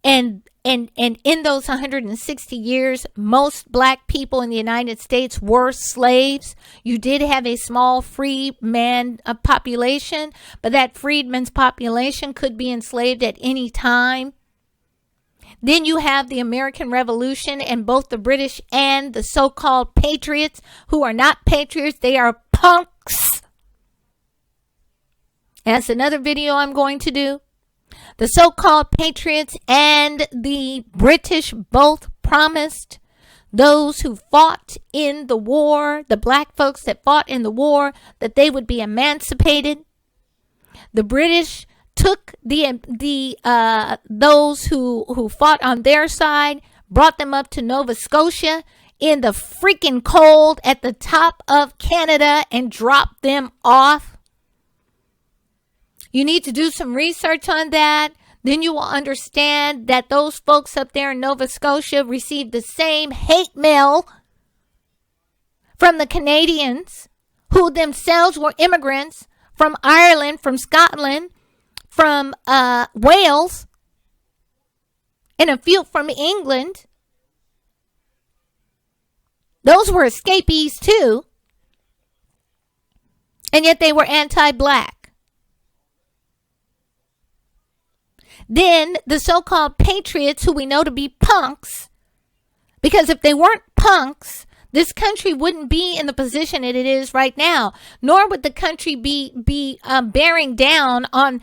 And in those 160 years, most black people in the United States were slaves. You did have a small freedman population, but that freedman's population could be enslaved at any time. Then you have the American Revolution and both the British and the so-called patriots who are not patriots. They are punks. That's another video I'm going to do. The so-called patriots and the British both promised those who fought in the war, the black folks that fought in the war, that they would be emancipated. The British took those who fought on their side, brought them up to Nova Scotia in the freaking cold at the top of Canada and dropped them off. You need to do some research on that. Then you will understand that those folks up there in Nova Scotia received the same hate mail from the Canadians, who themselves were immigrants from Ireland, from Scotland, from Wales, and a few from England. Those were escapees too. And yet they were anti-black. Then the so-called patriots, who we know to be punks, because if they weren't punks, this country wouldn't be in the position that it is right now, nor would the country be bearing down on,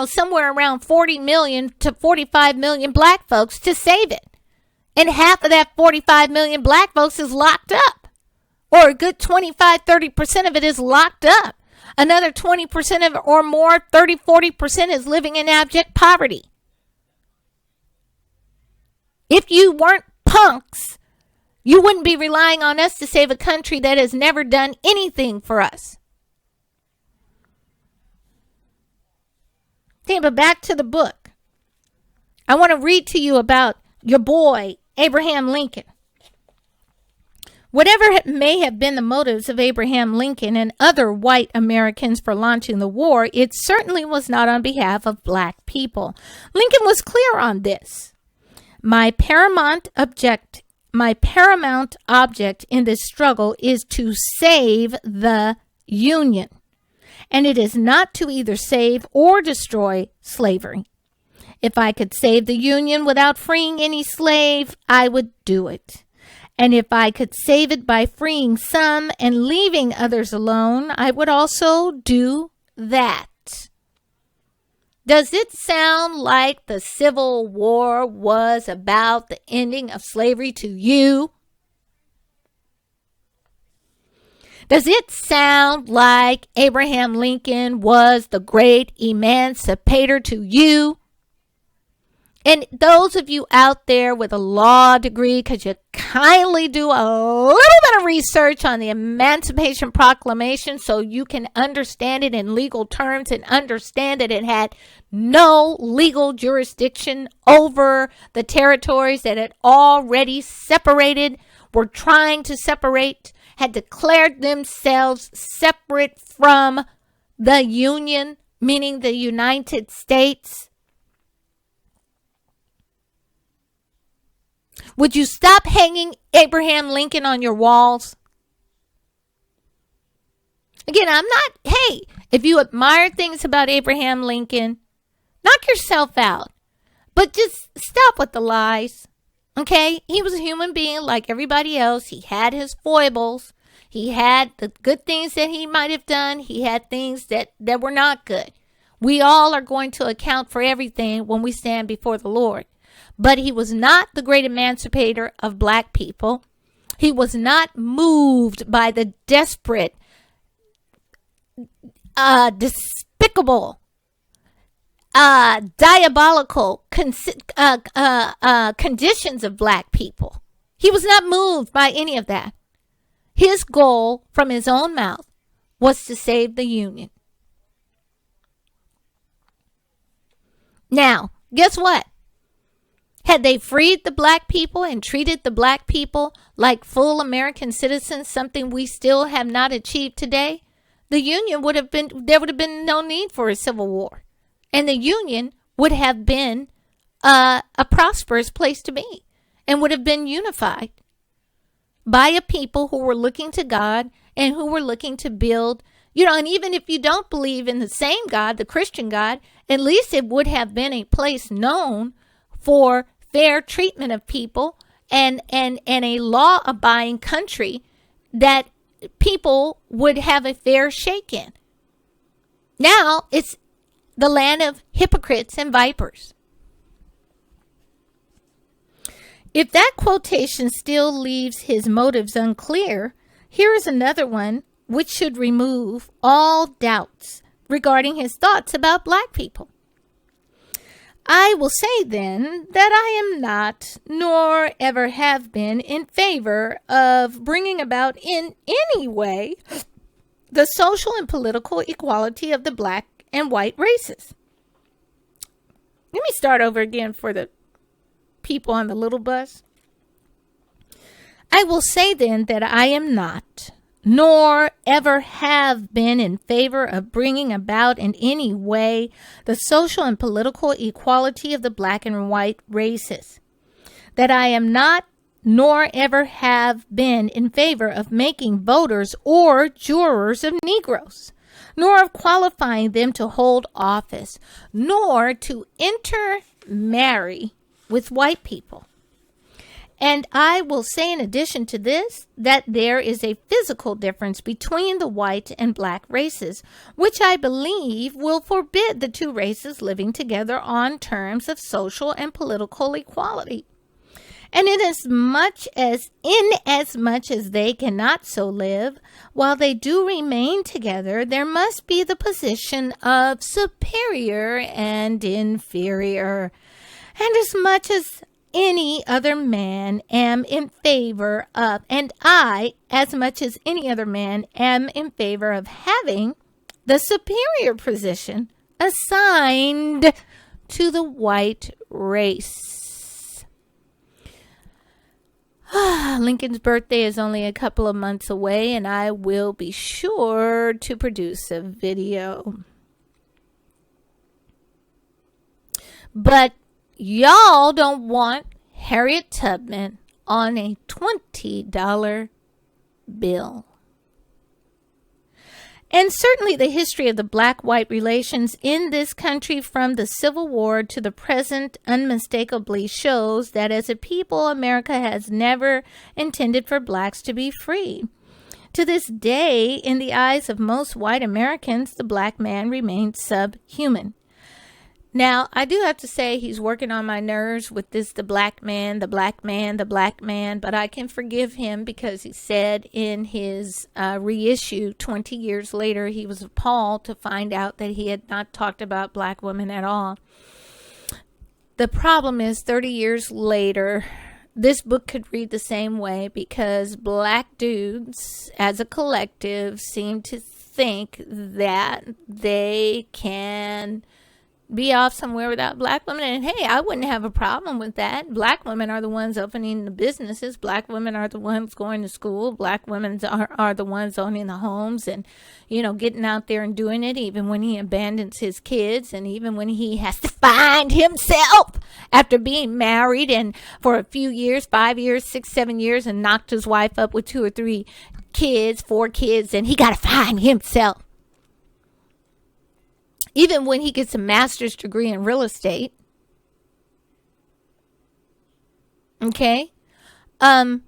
somewhere around 40 million to 45 million black folks to save it. And half of that 45 million black votes is locked up. Or a good 25-30% of it is locked up. Another 20% of it or more, 30-40% is living in abject poverty. If you weren't punks, you wouldn't be relying on us to save a country that has never done anything for us. Okay, but back to the book. I want to read to you about your boy, Abraham Lincoln. Whatever may have been the motives of Abraham Lincoln and other white Americans for launching the war, it certainly was not on behalf of black people. Lincoln was clear on this. My paramount object in this struggle is to save the Union, and it is not to either save or destroy slavery. If I could save the Union without freeing any slave, I would do it. And if I could save it by freeing some and leaving others alone, I would also do that. Does it sound like the Civil War was about the ending of slavery to you? Does it sound like Abraham Lincoln was the great emancipator to you? And those of you out there with a law degree, could you kindly do a little bit of research on the Emancipation Proclamation so you can understand it in legal terms and understand that it had no legal jurisdiction over the territories that had already separated, were trying to separate, had declared themselves separate from the Union, meaning the United States? Would you stop hanging Abraham Lincoln on your walls? Again, hey, if you admire things about Abraham Lincoln, knock yourself out. But just stop with the lies, okay? He was a human being like everybody else. He had his foibles. He had the good things that he might have done. He had things that were not good. We all are going to account for everything when we stand before the Lord. But he was not the great emancipator of black people. He was not moved by the desperate, despicable, diabolical conditions of black people. He was not moved by any of that. His goal from his own mouth was to save the Union. Now, guess what? Had they freed the black people and treated the black people like full American citizens, something we still have not achieved today, there would have been no need for a civil war. And the Union would have been a prosperous place to be and would have been unified by a people who were looking to God and who were looking to build, and even if you don't believe in the same God, the Christian God, at least it would have been a place known for fair treatment of people and a law-abiding country that people would have a fair shake in. Now it's the land of hypocrites and vipers. If that quotation still leaves his motives unclear, here is another one which should remove all doubts regarding his thoughts about black people. I will say then that I am not, nor ever have been, in favor of bringing about in any way the social and political equality of the black and white races. Let me start over again for the people on the little bus. I will say then that I am not, nor ever have been in favor of bringing about in any way the social and political equality of the black and white races. That I am not, nor ever have been in favor of making voters or jurors of Negroes, nor of qualifying them to hold office, nor to intermarry with white people. And I will say in addition to this, that there is a physical difference between the white and black races, which I believe will forbid the two races living together on terms of social and political equality. And inasmuch as they cannot so live, while they do remain together, there must be the position of superior and inferior. And as much as any other man am in favor of, and I, as much as any other man, am in favor of having the superior position assigned to the white race. Lincoln's birthday is only a couple of months away, and I will be sure to produce a video. But y'all don't want Harriet Tubman on a $20 bill. And certainly the history of the black-white relations in this country from the Civil War to the present unmistakably shows that as a people, America has never intended for blacks to be free. To this day, in the eyes of most white Americans, the black man remains subhuman. Now, I do have to say he's working on my nerves with this, the black man, but I can forgive him because he said in his reissue 20 years later, he was appalled to find out that he had not talked about black women at all. The problem is 30 years later, this book could read the same way because black dudes as a collective seem to think that they can be off somewhere without black women. And hey, I wouldn't have a problem with that. Black women are the ones opening the businesses. Black women are the ones going to school. Black women are the ones owning the homes and, getting out there and doing it, even when he abandons his kids and even when he has to find himself after being married and for a few years, 5 years, 6, 7 years, and knocked his wife up with 2 or 3 kids, 4 kids, and he got to find himself. Even when he gets a master's degree in real estate. Okay. I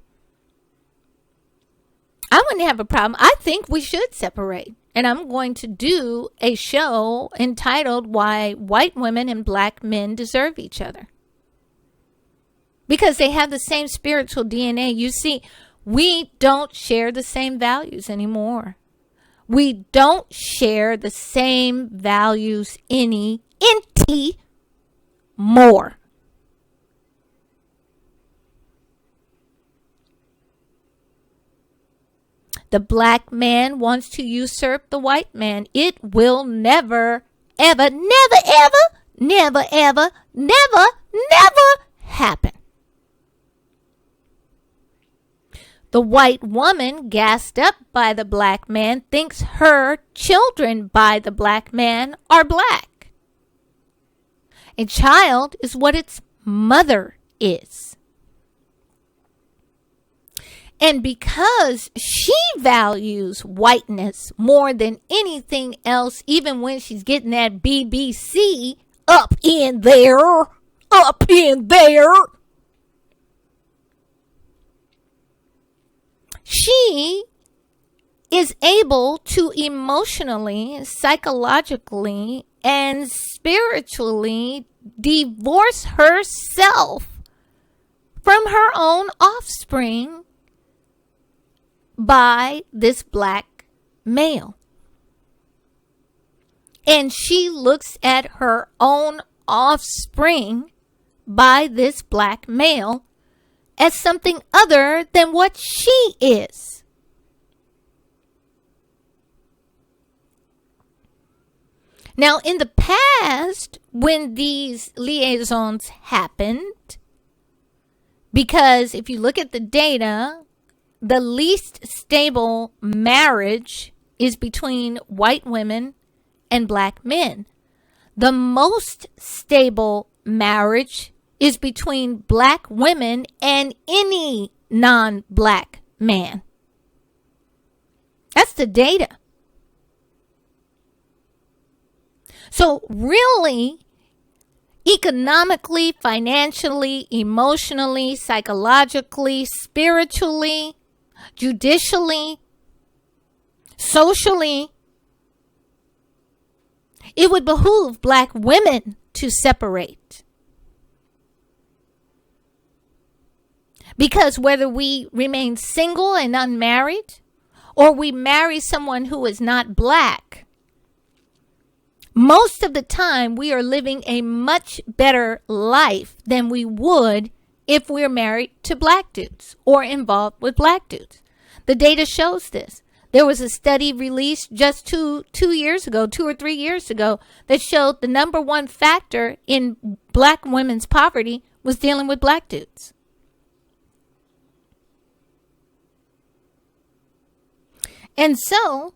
wouldn't have a problem. I think we should separate. And I'm going to do a show entitled Why White Women and Black Men Deserve Each Other. Because they have the same spiritual DNA. You see, we don't share the same values anymore. We don't share the same values any more. The black man wants to usurp the white man. It will never, ever, never happen. The white woman, gassed up by the black man, thinks her children by the black man are black. A child is what its mother is. And because she values whiteness more than anything else, even when she's getting that BBC up in there, she is able to emotionally, psychologically, and spiritually divorce herself from her own offspring by this black male. And she looks at her own offspring by this black male as something other than what she is. Now, in the past, when these liaisons happened, because if you look at the data, the least stable marriage is between white women and black men. The most stable marriage is between black women and any non-black man. That's the data. So really, economically, financially, emotionally, psychologically, spiritually, judicially, socially, it would behoove black women to separate. Because whether we remain single and unmarried, or we marry someone who is not black, most of the time we are living a much better life than we would if we're married to black dudes or involved with black dudes. The data shows this. There was a study released just two or 3 years ago, that showed the number one factor in black women's poverty was dealing with black dudes. And so,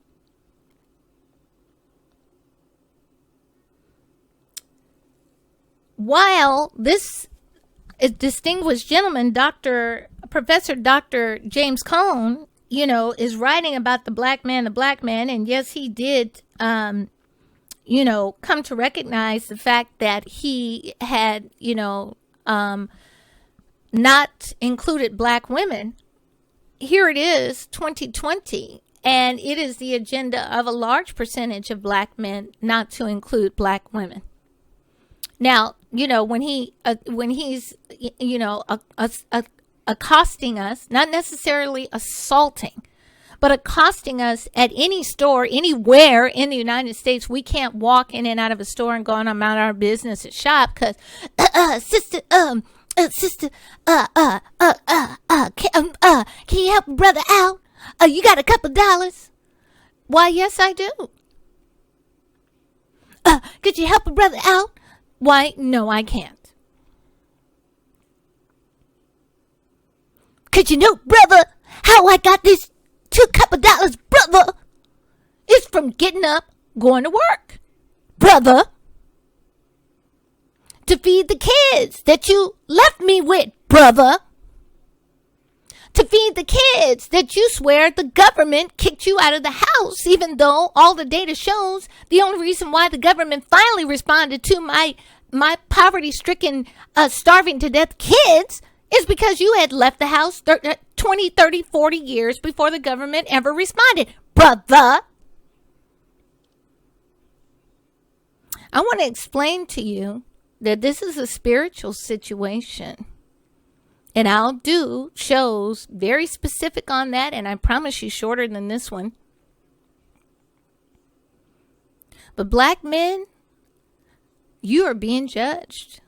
while this distinguished gentleman, Professor Dr. James Cone, is writing about the black man, and yes, he did, come to recognize the fact that he had, not included black women. Here it is, 2020, and it is the agenda of a large percentage of black men not to include black women. Now, when he's accosting us, not necessarily assaulting, but accosting us at any store, anywhere in the United States. We can't walk in and out of a store and go on about our business at shop because, sister, can you help a brother out? You got a couple dollars? Why, yes, I do. Could you help a brother out? Why, no, I can't. Could you know, brother, how I got this couple dollars, brother? It's from getting up, going to work, brother, to feed the kids that you left me with, brother, to feed the kids that you swear the government kicked you out of the house, even though all the data shows the only reason why the government finally responded to my poverty-stricken, starving to death kids is because you had left the house 20, 30, 40 years before the government ever responded, brother. I want to explain to you that this is a spiritual situation. And I'll do shows very specific on that, and I promise you shorter than this one. But black men, you are being judged.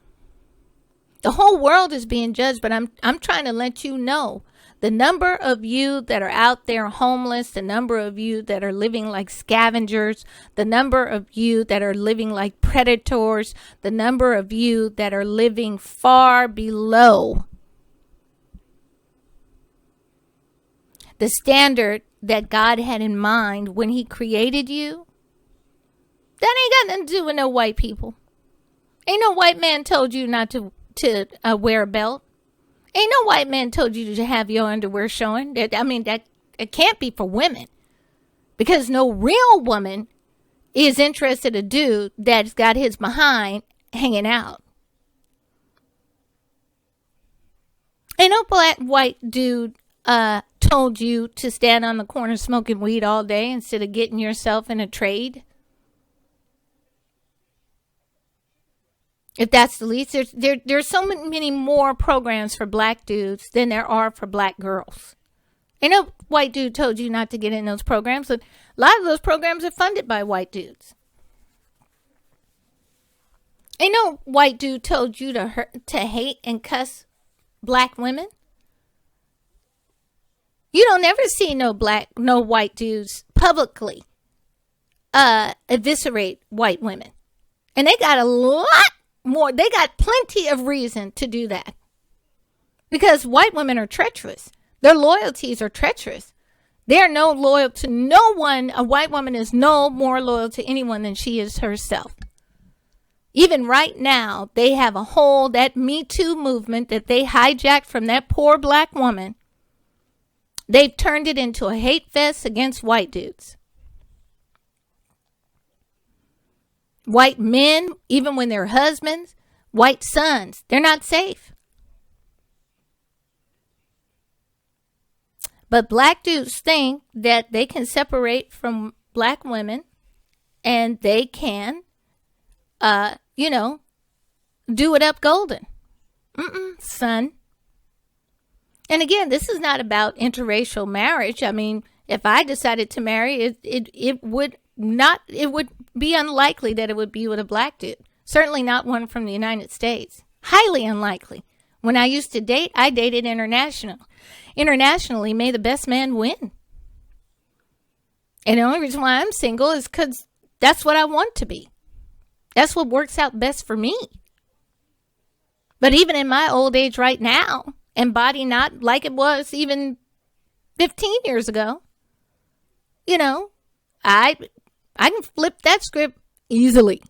The whole world is being judged, but I'm trying to let you know the number of you that are out there homeless, the number of you that are living like scavengers, the number of you that are living like predators, the number of you that are living far below the standard that God had in mind when he created you. That ain't got nothing to do with no white people. Ain't no white man told you not to wear a belt. Ain't no white man told you to have your underwear showing. That it can't be for women, because no real woman is interested in a dude that's got his behind hanging out. Ain't no white dude told you to stand on the corner smoking weed all day instead of getting yourself in a trade. If that's the least, there's so many more programs for black dudes than there are for black girls. Ain't no white dude told you not to get in those programs. But a lot of those programs are funded by white dudes. Ain't no white dude told you to hate and cuss black women. You don't ever see no white dudes publicly eviscerate white women. And they got a lot more. They got plenty of reason to do that. Because white women are treacherous. Their loyalties are treacherous. They're no loyal to no one. A white woman is no more loyal to anyone than she is herself. Even right now, they have that Me Too movement that they hijacked from that poor black woman. They've turned it into a hate fest against white dudes. White men, even when they're husbands, white sons, they're not safe. But black dudes think that they can separate from black women and they can, do it up golden. Son. And again, this is not about interracial marriage. I mean, if I decided to marry, it would be unlikely that it would be with a black dude. Certainly not one from the United States. Highly unlikely. When I used to date, I dated international. Internationally, may the best man win. And the only reason why I'm single is because that's what I want to be. That's what works out best for me. But even in my old age right now, and body not like it was even 15 years ago, you know, I can flip that script easily.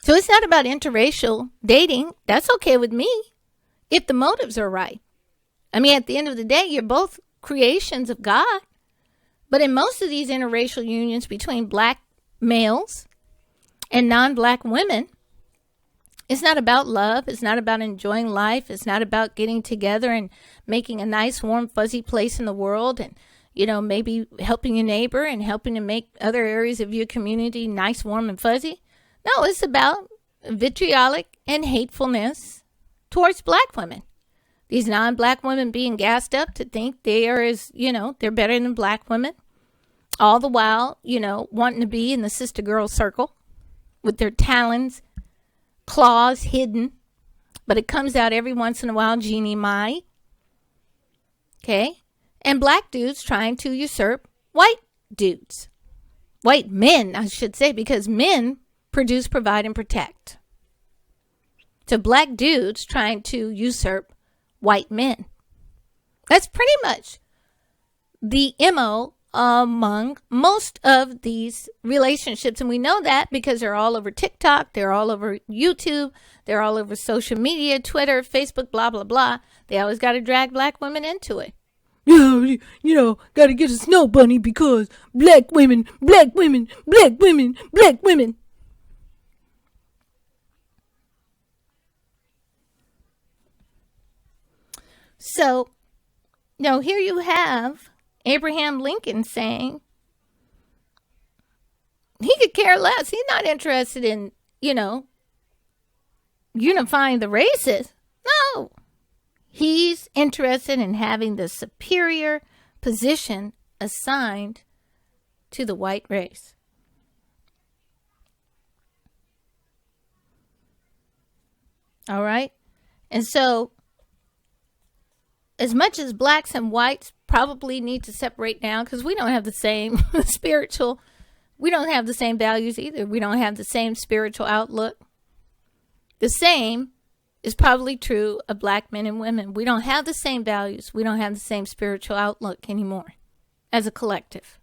So it's not about interracial dating. That's okay with me if the motives are right. I mean, at the end of the day, you're both creations of God. But in most of these interracial unions between black males and non-black women, it's not about love. It's not about enjoying life. It's not about getting together and making a nice, warm, fuzzy place in the world and, you know, maybe helping your neighbor and helping to make other areas of your community nice, warm, and fuzzy. No, it's about vitriolic and hatefulness towards black women. These non-black women being gassed up to think they are as, you know, they're better than black women. All the while, you know, wanting to be in the sister girl circle with their talons, claws hidden. But it comes out every once in a while, Jeannie Mai. Okay? And black dudes trying to usurp white dudes. White men, I should say, because men produce, provide, and protect. So black dudes trying to usurp white men. That's pretty much the MO among most of these relationships. And we know that because they're all over TikTok, they're all over YouTube, they're all over social media, Twitter, Facebook, blah, blah, blah. They always got to drag black women into it. Yeah, you know, got to get a snow bunny because black women, black women, black women, black women. So, you know, here you have Abraham Lincoln saying he could care less. He's not interested in, you know, unifying the races. No. He's interested in having the superior position assigned to the white race. All right? And so, as much as blacks and whites probably need to separate now because we don't have the same we don't have the same values either. We don't have the same spiritual outlook. The same is probably true of black men and women. We don't have the same values. We don't have the same spiritual outlook anymore as a collective.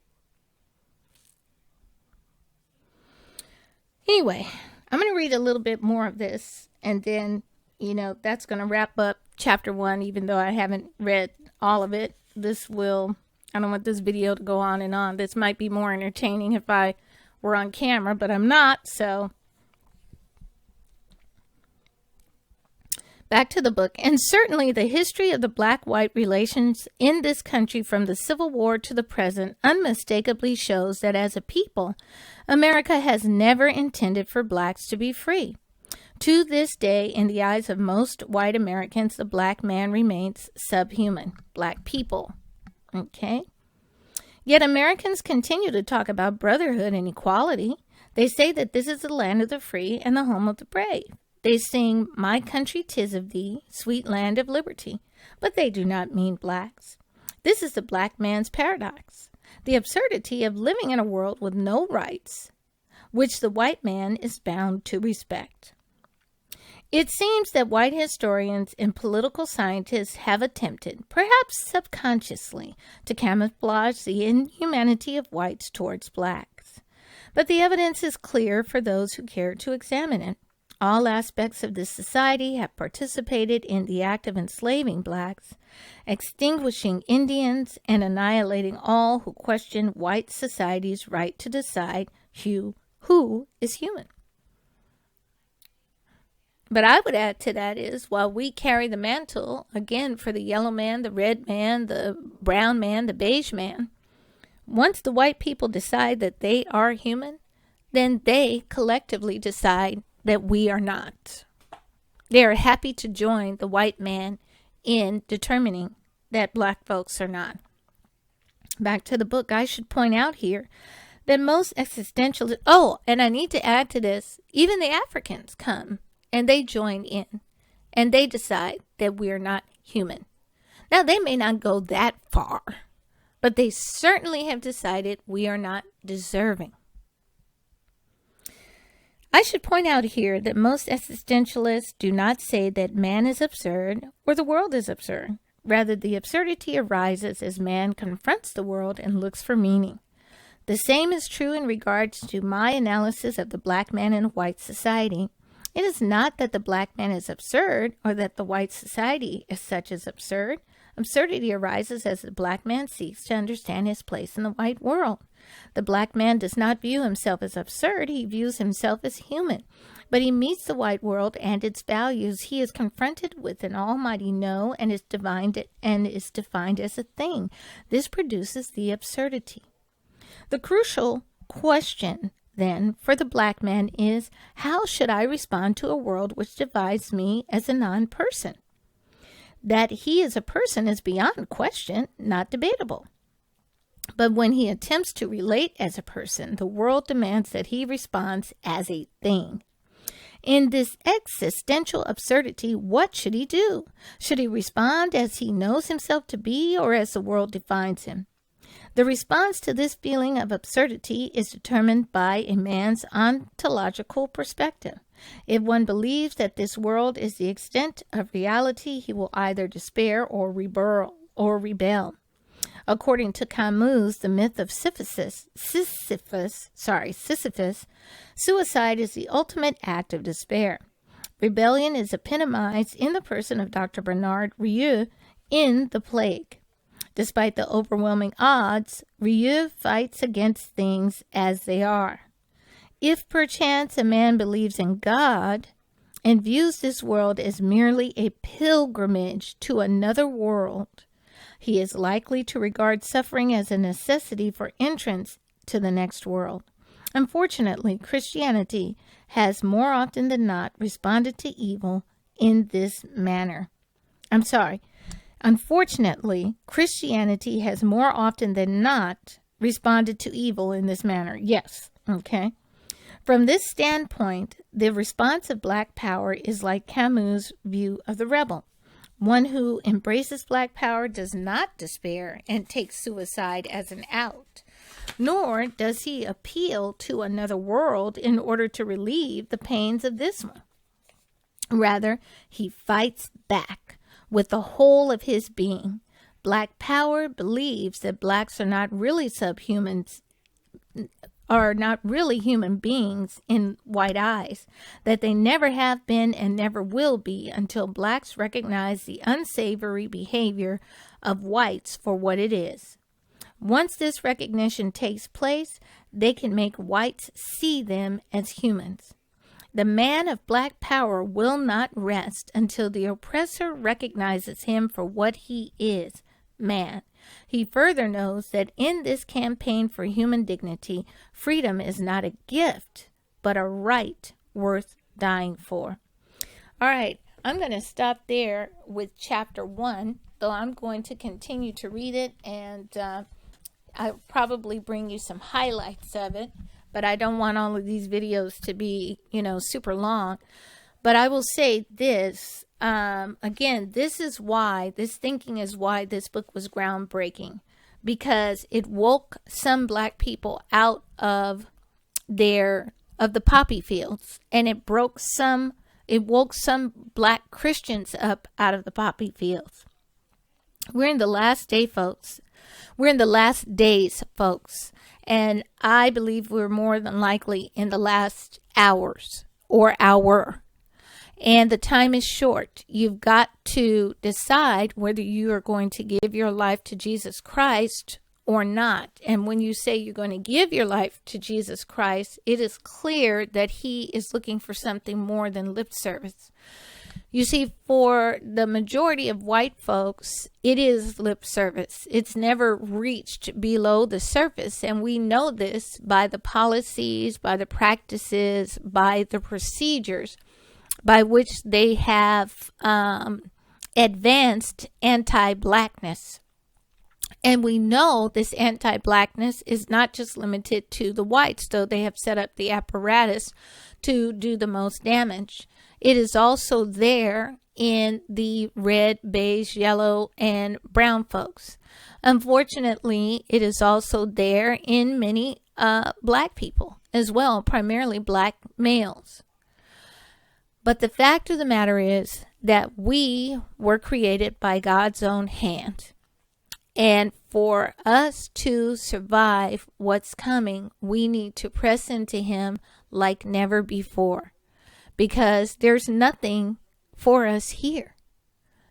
Anyway, I'm going to read a little bit more of this and then, you know, that's going to wrap up chapter 1, even though I haven't read all of it. I don't want this video to go on and on. This might be more entertaining if I were on camera, but I'm not, so. Back to the book. And certainly the history of the black-white relations in this country from the Civil War to the present unmistakably shows that as a people, America has never intended for blacks to be free. To this day, in the eyes of most white Americans, the black man remains subhuman. Black people. Okay? Yet Americans continue to talk about brotherhood and equality. They say that this is the land of the free and the home of the brave. They sing, "My country 'tis of thee, sweet land of liberty." But they do not mean blacks. This is the black man's paradox. The absurdity of living in a world with no rights, which the white man is bound to respect. It seems that white historians and political scientists have attempted, perhaps subconsciously, to camouflage the inhumanity of whites towards blacks. But the evidence is clear for those who care to examine it. All aspects of this society have participated in the act of enslaving blacks, extinguishing Indians, and annihilating all who question white society's right to decide who is human. But I would add to that is, while we carry the mantle, again, for the yellow man, the red man, the brown man, the beige man, once the white people decide that they are human, then they collectively decide that we are not. They are happy to join the white man in determining that black folks are not. Back to the book, I should point out here that most existentialists, and I need to add to this, even the Africans come and they join in and they decide that we are not human. Now, they may not go that far, but they certainly have decided we are not deserving. I should point out here that most existentialists do not say that man is absurd or the world is absurd. Rather, the absurdity arises as man confronts the world and looks for meaning. The same is true in regards to my analysis of the black man in white society. It is not that the black man is absurd or that the white society as such is absurd. Absurdity arises as the black man seeks to understand his place in the white world. The black man does not view himself as absurd, he views himself as human. But he meets the white world and its values. He is confronted with an almighty no and is defined as a thing. This produces the absurdity. The crucial question, then, for the black man is, how should I respond to a world which divides me as a non-person? That he is a person is beyond question, not debatable. But when he attempts to relate as a person, the world demands that he responds as a thing. In this existential absurdity, what should he do? Should he respond as he knows himself to be or as the world defines him? The response to this feeling of absurdity is determined by a man's ontological perspective. If one believes that this world is the extent of reality, he will either despair or rebel. According to Camus, the myth of Sisyphus, suicide is the ultimate act of despair. Rebellion is epitomized in the person of Dr. Bernard Rieu in The Plague. Despite the overwhelming odds, Rieu fights against things as they are. If perchance a man believes in God and views this world as merely a pilgrimage to another world, he is likely to regard suffering as a necessity for entrance to the next world. Unfortunately, Christianity has more often than not responded to evil in this manner. Unfortunately, Christianity has more often than not responded to evil in this manner. Yes, okay. From this standpoint, the response of Black Power is like Camus' view of the rebel. One who embraces Black Power does not despair and take suicide as an out, nor does he appeal to another world in order to relieve the pains of this one. Rather, he fights back with the whole of his being. Black Power believes that blacks are not really human beings in white eyes, that they never have been and never will be until blacks recognize the unsavory behavior of whites for what it is. Once this recognition takes place, they can make whites see them as humans. The man of Black Power will not rest until the oppressor recognizes him for what he is, man. He further knows that in this campaign for human dignity, freedom is not a gift, but a right worth dying for. All right, I'm going to stop there with chapter 1, though I'm going to continue to read it, and I'll probably bring you some highlights of it, but I don't want all of these videos to be, super long. But I will say this. Again, this thinking is why this book was groundbreaking, because it woke some black people out of the poppy fields, and it woke some black Christians up out of the poppy fields. We're in the last day, folks. We're in the last days, folks, and I believe we're more than likely in the last hours or hour. And the time is short. You've got to decide whether you are going to give your life to Jesus Christ or not. And when you say you're going to give your life to Jesus Christ, it is clear that he is looking for something more than lip service. You see, for the majority of white folks, it is lip service. It's never reached below the surface. And we know this by the policies, by the practices, by the procedures. by which they have advanced anti-blackness. And we know this anti-blackness is not just limited to the whites, though they have set up the apparatus to do the most damage. It is also there in the red, beige, yellow, and brown folks. Unfortunately, it is also there in many black people as well, primarily black males. But the fact of the matter is that we were created by God's own hand. And for us to survive what's coming, we need to press into Him like never before. Because there's nothing for us here.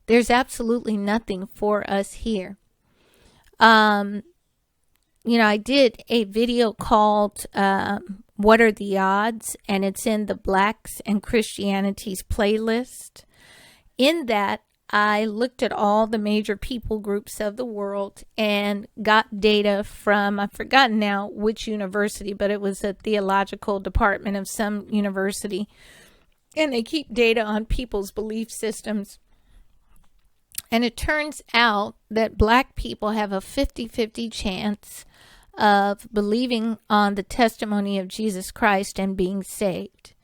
There's absolutely nothing for us here. I did a video called What Are the Odds? And it's in the Blacks and Christianity's playlist. In that, I looked at all the major people groups of the world and got data from, I've forgotten now which university, but it was a theological department of some university. And they keep data on people's belief systems. And it turns out that black people have a 50-50 chance of believing on the testimony of Jesus Christ and being saved.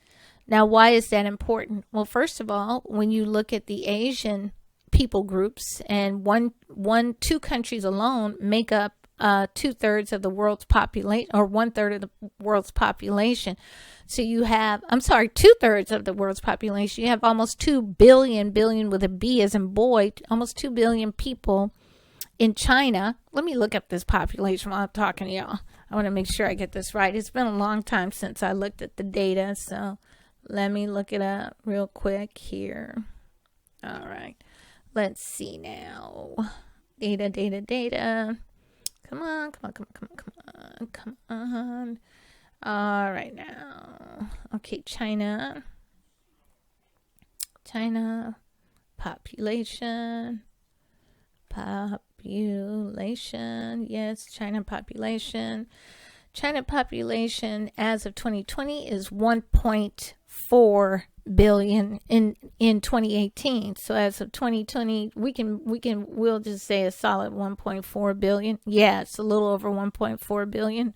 Now, why is that important? Well, first of all, when you look at the Asian people groups, and two countries alone make up 2/3 of the world's population, or 1/3 of the world's population. So you have, 2/3 of the world's population. You have almost 2 billion with a B as in boy, almost 2 billion people in China. Let me look up this population while I'm talking to y'all. I want to make sure I get this right. It's been a long time since I looked at the data, so let me look it up real quick here. All right. Let's see now. Data. Come on. All right now. Okay, China. Population. Yes, China population. China population as of 2020 is 1.4 billion in 2018. So as of 2020, we'll just say a solid 1.4 billion. Yeah, it's a little over 1.4 billion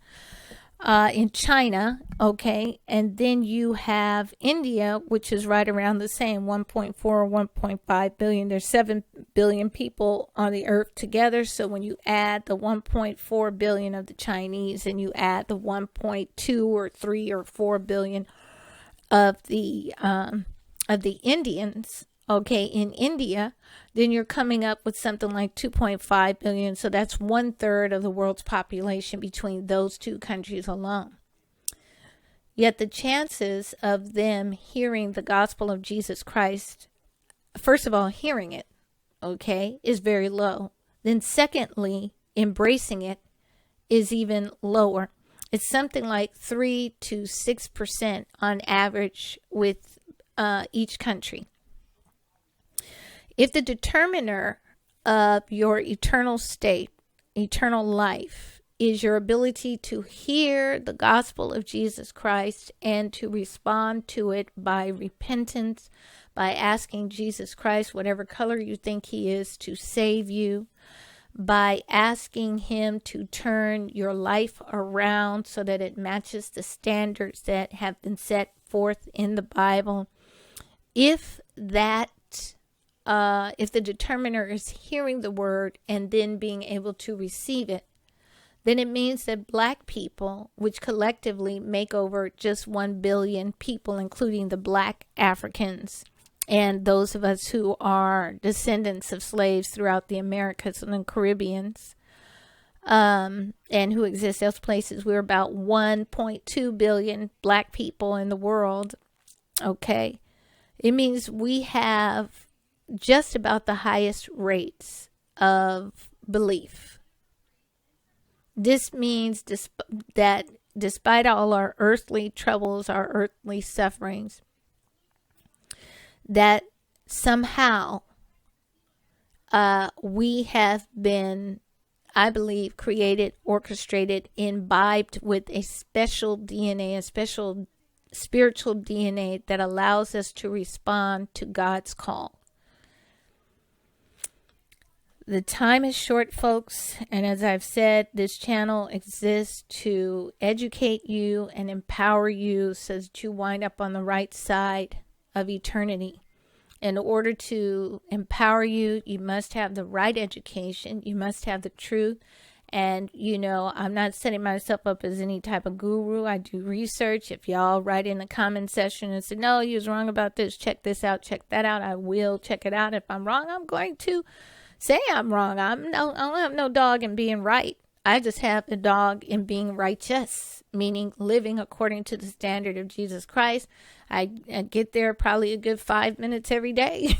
in China. Okay. And then you have India, which is right around the same 1.4 or 1.5 billion. There's 7 billion people on the earth together. So when you add the 1.4 billion of the Chinese and you add the 1.2 or 3 or 4 billion of the Indians, okay, in India, then you're coming up with something like 2.5 billion. So that's 1/3 of the world's population between those two countries alone. Yet the chances of them hearing the gospel of Jesus Christ, first of all, hearing it, okay, is very low. Then secondly, embracing it is even lower. It's something like 3 to 6% on average with each country. If the determiner of your eternal state, eternal life, is your ability to hear the gospel of Jesus Christ and to respond to it by repentance, by asking Jesus Christ, whatever color you think He is, to save you, by asking Him to turn your life around so that it matches the standards that have been set forth in the Bible. If the determiner is hearing the word and then being able to receive it, then it means that black people, which collectively make over just 1 billion people, including the black Africans, and those of us who are descendants of slaves throughout the Americas and the Caribbeans, and who exist those places, we're about 1.2 billion black people in the world. Okay. It means we have just about the highest rates of belief. This means that despite all our earthly troubles, our earthly sufferings, that somehow we have been, I believe, created, orchestrated, imbibed with a special DNA, a special spiritual DNA that allows us to respond to God's call. The time is short, folks, and as I've said, this channel exists to educate you and empower you so that you wind up on the right side of eternity. In order to empower you, you must have the right education. You must have the truth. And, I'm not setting myself up as any type of guru. I do research. If y'all write in the comment section and say, no, you was wrong about this, check this out, check that out, I will check it out. If I'm wrong, I'm going to say I'm wrong. I don't have no dog in being right. I just have a dog in being righteous, meaning living according to the standard of Jesus Christ. I get there probably a good 5 minutes every day.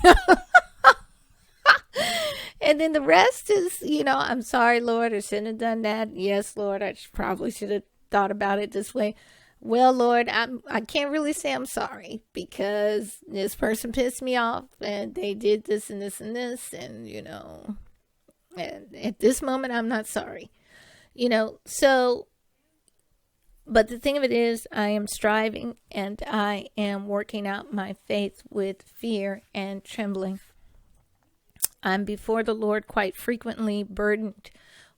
And then the rest is, I'm sorry, Lord, I shouldn't have done that. Yes, Lord, I probably should have thought about it this way. Well, Lord, I can't really say I'm sorry because this person pissed me off and they did this and this and this. And, and at this moment, I'm not sorry. So, but the thing of it is, I am striving and I am working out my faith with fear and trembling. I'm before the Lord quite frequently, burdened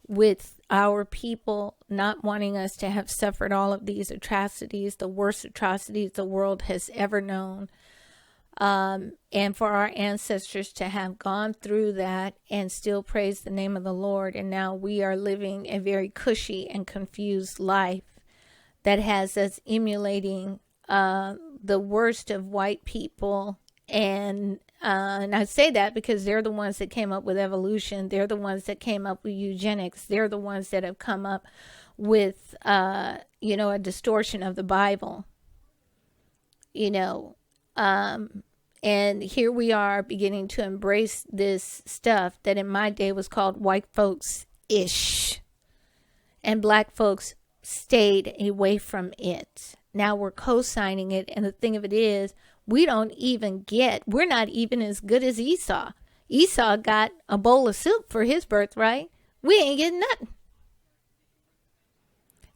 with our people not wanting us to have suffered all of these atrocities, the worst atrocities the world has ever known, and for our ancestors to have gone through that and still praise the name of the Lord. And now we are living a very cushy and confused life that has us emulating the worst of white people. And I say that because they're the ones that came up with evolution. They're the ones that came up with eugenics. They're the ones that have come up with, a distortion of the Bible. And here we are beginning to embrace this stuff that in my day was called white folks-ish. And black folks stayed away from it. Now we're co-signing it. And the thing of it is, we're not even as good as Esau. Esau got a bowl of soup for his birthright. We ain't getting nothing.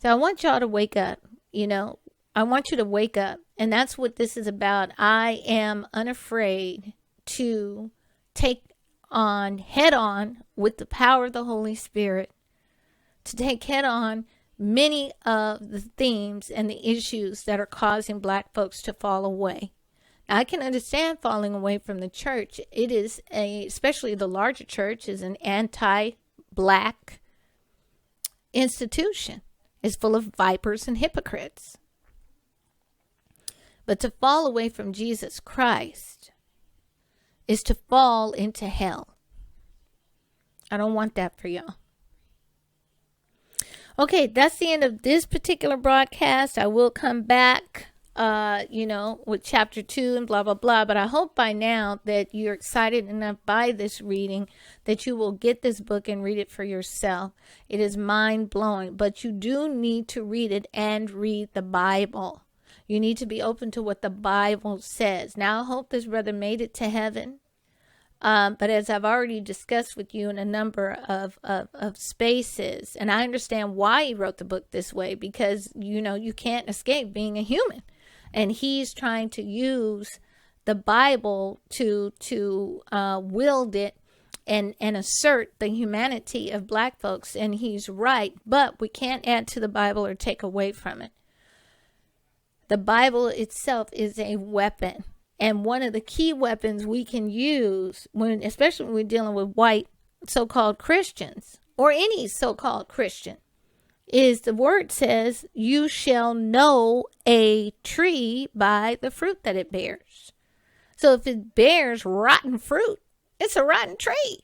So I want y'all to wake up. I want you to wake up. And that's what this is about. I am unafraid to take on head on with the power of the Holy Spirit, to take head on many of the themes and the issues that are causing black folks to fall away. I can understand falling away from the church. It is especially the larger church, is an anti-black institution. It's full of vipers and hypocrites. But to fall away from Jesus Christ is to fall into hell. I don't want that for y'all. Okay, that's the end of this particular broadcast. I will come back with chapter 2 and blah, blah, blah. But I hope by now that you're excited enough by this reading that you will get this book and read it for yourself. It is mind-blowing, but you do need to read it and read the Bible. You need to be open to what the Bible says. Now, I hope this brother made it to heaven. But as I've already discussed with you in a number of spaces, and I understand why he wrote the book this way, because, you can't escape being a human. And he's trying to use the Bible to wield it and assert the humanity of black folks. And he's right, but we can't add to the Bible or take away from it. The Bible itself is a weapon. And one of the key weapons we can use, especially when we're dealing with white so-called Christians, or any so-called Christian, is the word says, you shall know a tree by the fruit that it bears. So if it bears rotten fruit, it's a rotten tree.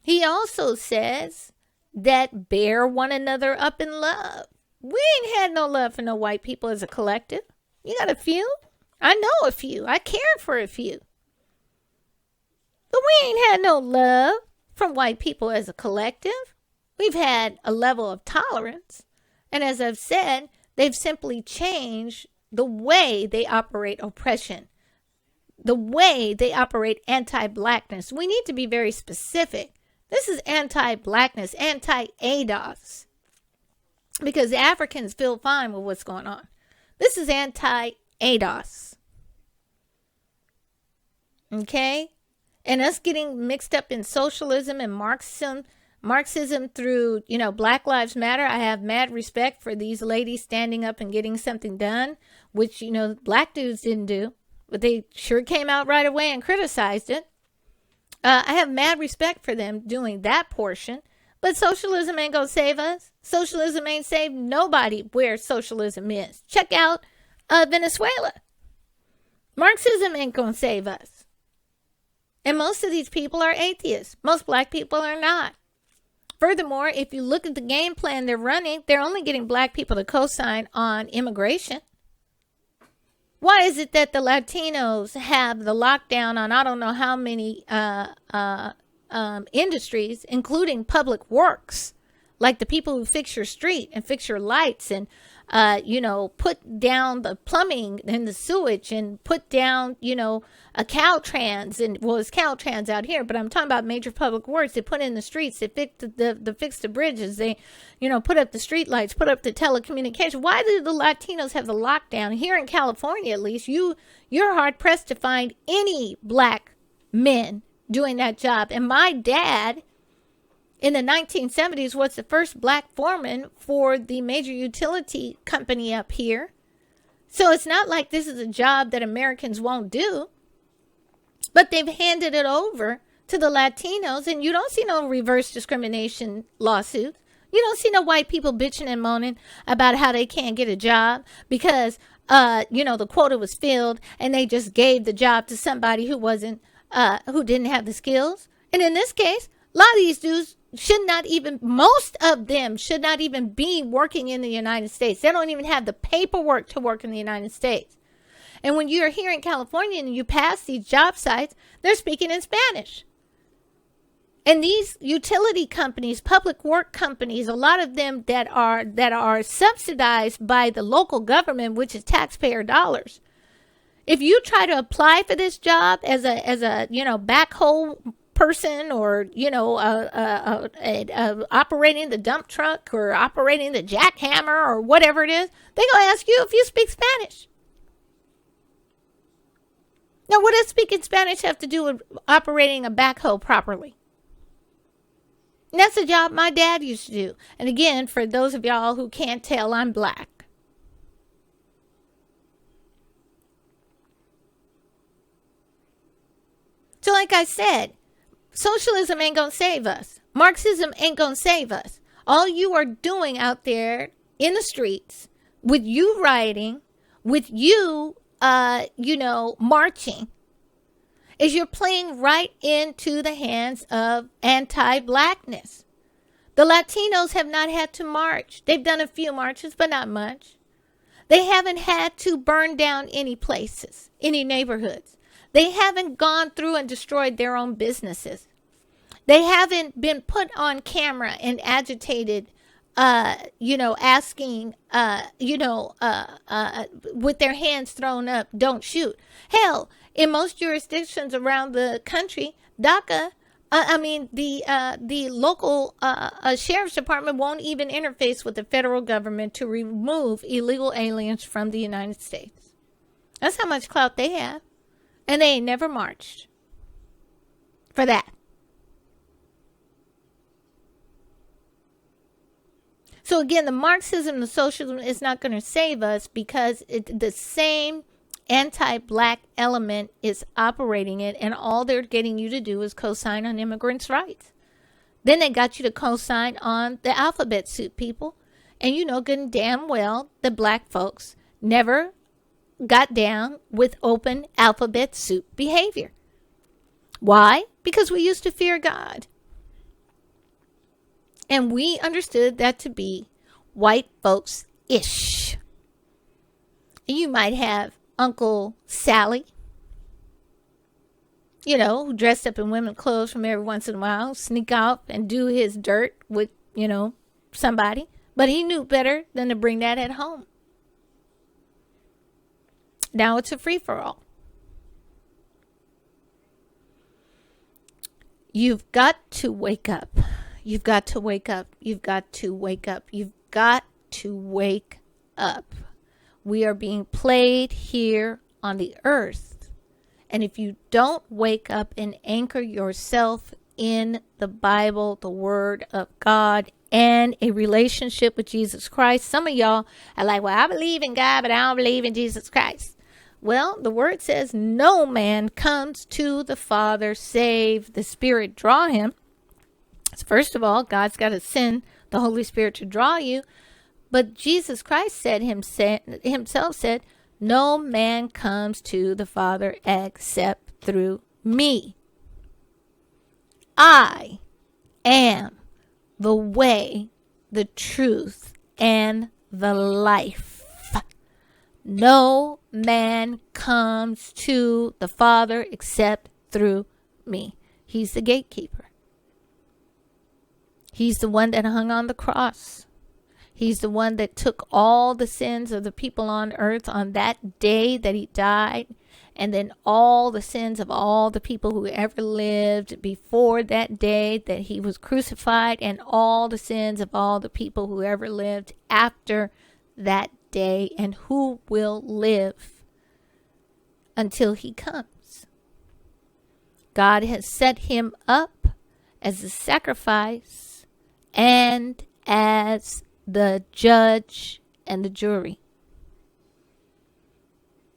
He also says that bear one another up in love. We ain't had no love for no white people as a collective. You got a few? I know a few. I cared for a few. But we ain't had no love from white people as a collective. We've had a level of tolerance. And as I've said, they've simply changed the way they operate oppression, the way they operate anti-blackness. We need to be very specific. This is anti-blackness, anti-ADOS. Because the Africans feel fine with what's going on. This is anti-ADOS. Okay? And us getting mixed up in socialism and Marxism through, Black Lives Matter. I have mad respect for these ladies standing up and getting something done, which, black dudes didn't do, but they sure came out right away and criticized it. I have mad respect for them doing that portion, but socialism ain't gonna save us. Socialism ain't saved nobody where socialism is. Check out Venezuela. Marxism ain't gonna save us. And most of these people are atheists. Most black people are not. Furthermore, if you look at the game plan they're running, they're only getting black people to co-sign on immigration. Why is it that the Latinos have the lockdown on I don't know how many industries, including public works, like the people who fix your street and fix your lights and, put down the plumbing and the sewage and put down, a Caltrans and, well, it's Caltrans out here, but I'm talking about major public works. They put in the streets, they fix the bridges, they, put up the street lights, put up the telecommunication. Why do the Latinos have the lockdown? Here in California, at least, you're hard pressed to find any black men doing that job. And my dad in the 1970s was the first black foreman for the major utility company up here. So it's not like this is a job that Americans won't do, but they've handed it over to the Latinos, and you don't see no reverse discrimination lawsuits. You don't see no white people bitching and moaning about how they can't get a job because, the quota was filled and they just gave the job to somebody who didn't have the skills. And in this case, a lot of these dudes most of them should not even be working in the United States. They don't even have the paperwork to work in the United States. And when you're here in California and you pass these job sites, they're speaking in Spanish. And these utility companies, public work companies, a lot of them that are subsidized by the local government, which is taxpayer dollars. If you try to apply for this job as a backhoe person or, operating the dump truck or operating the jackhammer or whatever it is, they're going to ask you if you speak Spanish. Now, what does speaking Spanish have to do with operating a backhoe properly? And that's a job my dad used to do. And again, for those of y'all who can't tell, I'm black. So like I said, socialism ain't going to save us. Marxism ain't going to save us. All you are doing out there in the streets, with you rioting, with you, marching, is you're playing right into the hands of anti-blackness. The Latinos have not had to march. They've done a few marches, but not much. They haven't had to burn down any places, any neighborhoods. They haven't gone through and destroyed their own businesses. They haven't been put on camera and agitated, asking, with their hands thrown up, don't shoot. Hell, in most jurisdictions around the country, the local sheriff's department won't even interface with the federal government to remove illegal aliens from the United States. That's how much clout they have. And they ain't never marched for that. So again, the Marxism, the socialism is not going to save us because the same anti-black element is operating it, and all they're getting you to do is co-sign on immigrants' rights. Then they got you to co-sign on the alphabet soup people. And you know good and damn well the black folks never got down with open alphabet soup behavior. Why? Because we used to fear God. And we understood that to be white folks-ish. You might have Uncle Sally, who dressed up in women's clothes from every once in a while, sneak out and do his dirt with, somebody. But he knew better than to bring that at home. Now it's a free-for-all. You've got to wake up. You've got to wake up. You've got to wake up. You've got to wake up. We are being played here on the earth. And if you don't wake up and anchor yourself in the Bible, the Word of God, and a relationship with Jesus Christ, some of y'all are like, well, I believe in God, but I don't believe in Jesus Christ. Well, the Word says no man comes to the Father save the Spirit draw him. So first of all, God's got to send the Holy Spirit to draw you. But Jesus Christ himself said, no man comes to the Father except through me. I am the way, the truth, and the life. No man comes to the Father except through me. He's the gatekeeper. He's the one that hung on the cross. He's the one that took all the sins of the people on earth on that day that he died. And then all the sins of all the people who ever lived before that day that he was crucified. And all the sins of all the people who ever lived after that day. And who will live until he comes. God has set him up as a sacrifice and as the judge and the jury.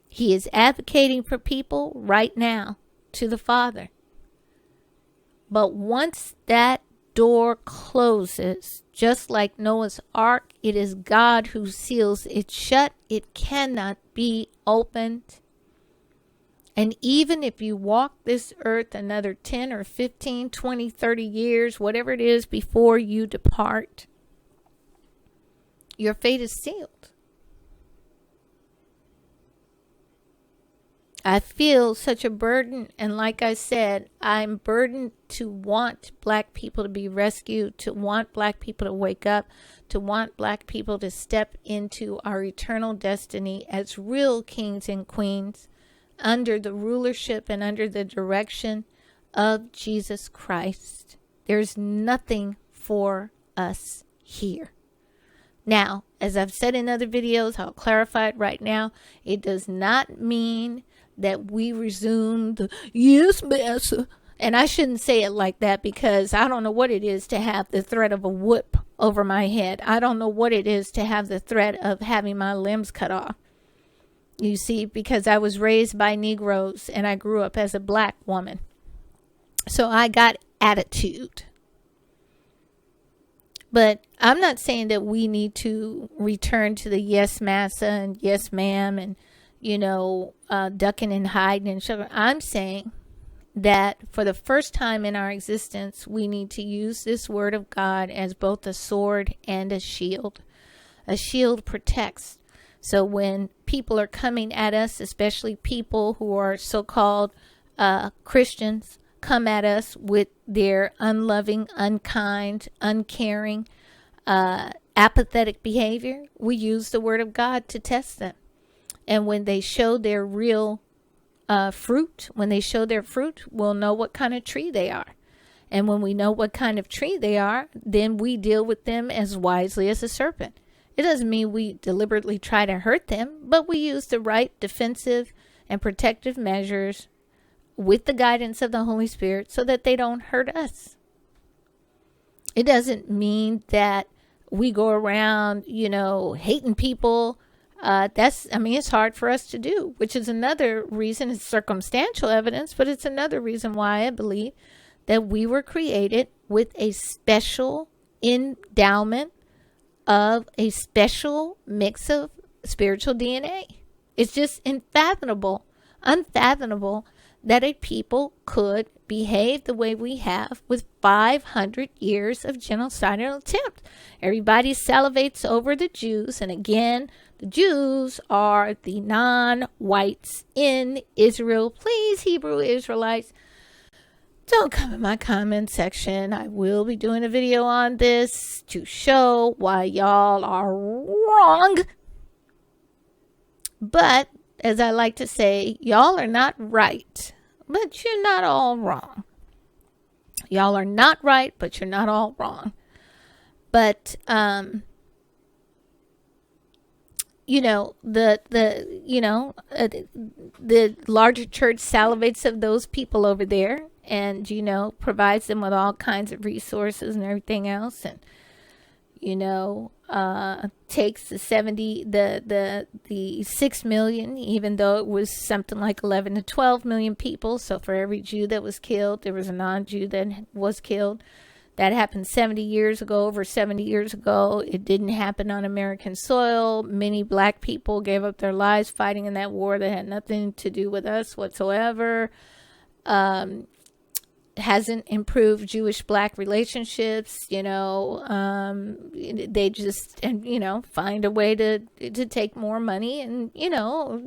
He is advocating for people right now to the Father. But once that door closes, just like Noah's Ark, it is God who seals it shut. It cannot be opened. And even if you walk this earth another 10 or 15, 20, 30 years, whatever it is before you depart, your fate is sealed. I feel such a burden, and like I said, I'm burdened to want Black people to be rescued, to want Black people to wake up, to want Black people to step into our eternal destiny as real kings and queens under the rulership and under the direction of Jesus Christ. There's nothing for us here. Now, as I've said in other videos, I'll clarify it right now. It does not mean that we resume the yes, massa. And I shouldn't say it like that because I don't know what it is to have the threat of a whip over my head. I don't know what it is to have the threat of having my limbs cut off. You see, because I was raised by Negroes and I grew up as a Black woman. So I got attitude. But I'm not saying that we need to return to the yes, massa, and yes, ma'am, and, ducking and hiding and sugar. I'm saying that for the first time in our existence, we need to use this word of God as both a sword and a shield. A shield protects. So when people are coming at us, especially people who are so-called Christians, come at us with their unloving, unkind, uncaring, apathetic behavior, we use the word of God to test them. And when they show their real fruit, we'll know what kind of tree they are. And when we know what kind of tree they are, then we deal with them as wisely as a serpent. It doesn't mean we deliberately try to hurt them, but we use the right defensive and protective measures with the guidance of the Holy Spirit so that they don't hurt us. It doesn't mean that we go around, hating people. It's hard for us to do, which is another reason. It's circumstantial evidence, but it's another reason why I believe that we were created with a special endowment of a special mix of spiritual DNA. It's just unfathomable that a people could behave the way we have with 500 years of genocidal attempt. Everybody salivates over the Jews, and again, the Jews are the non-whites in Israel. Please, Hebrew Israelites, don't come in my comment section. I will be doing a video on this to show why y'all are wrong. But, as I like to say, y'all are not right, but you're not all wrong. Y'all are not right, but you're not all wrong. But, the larger church salivates of those people over there, and provides them with all kinds of resources and everything else, and takes the 6 million, even though it was something like 11 to 12 million people. So for every Jew that was killed, there was a non-Jew that was killed. That happened 70 years ago, over 70 years ago. It didn't happen on American soil. Many black people gave up their lives fighting in that war that had nothing to do with us whatsoever. Hasn't improved Jewish-black relationships. They just, find a way to take more money and,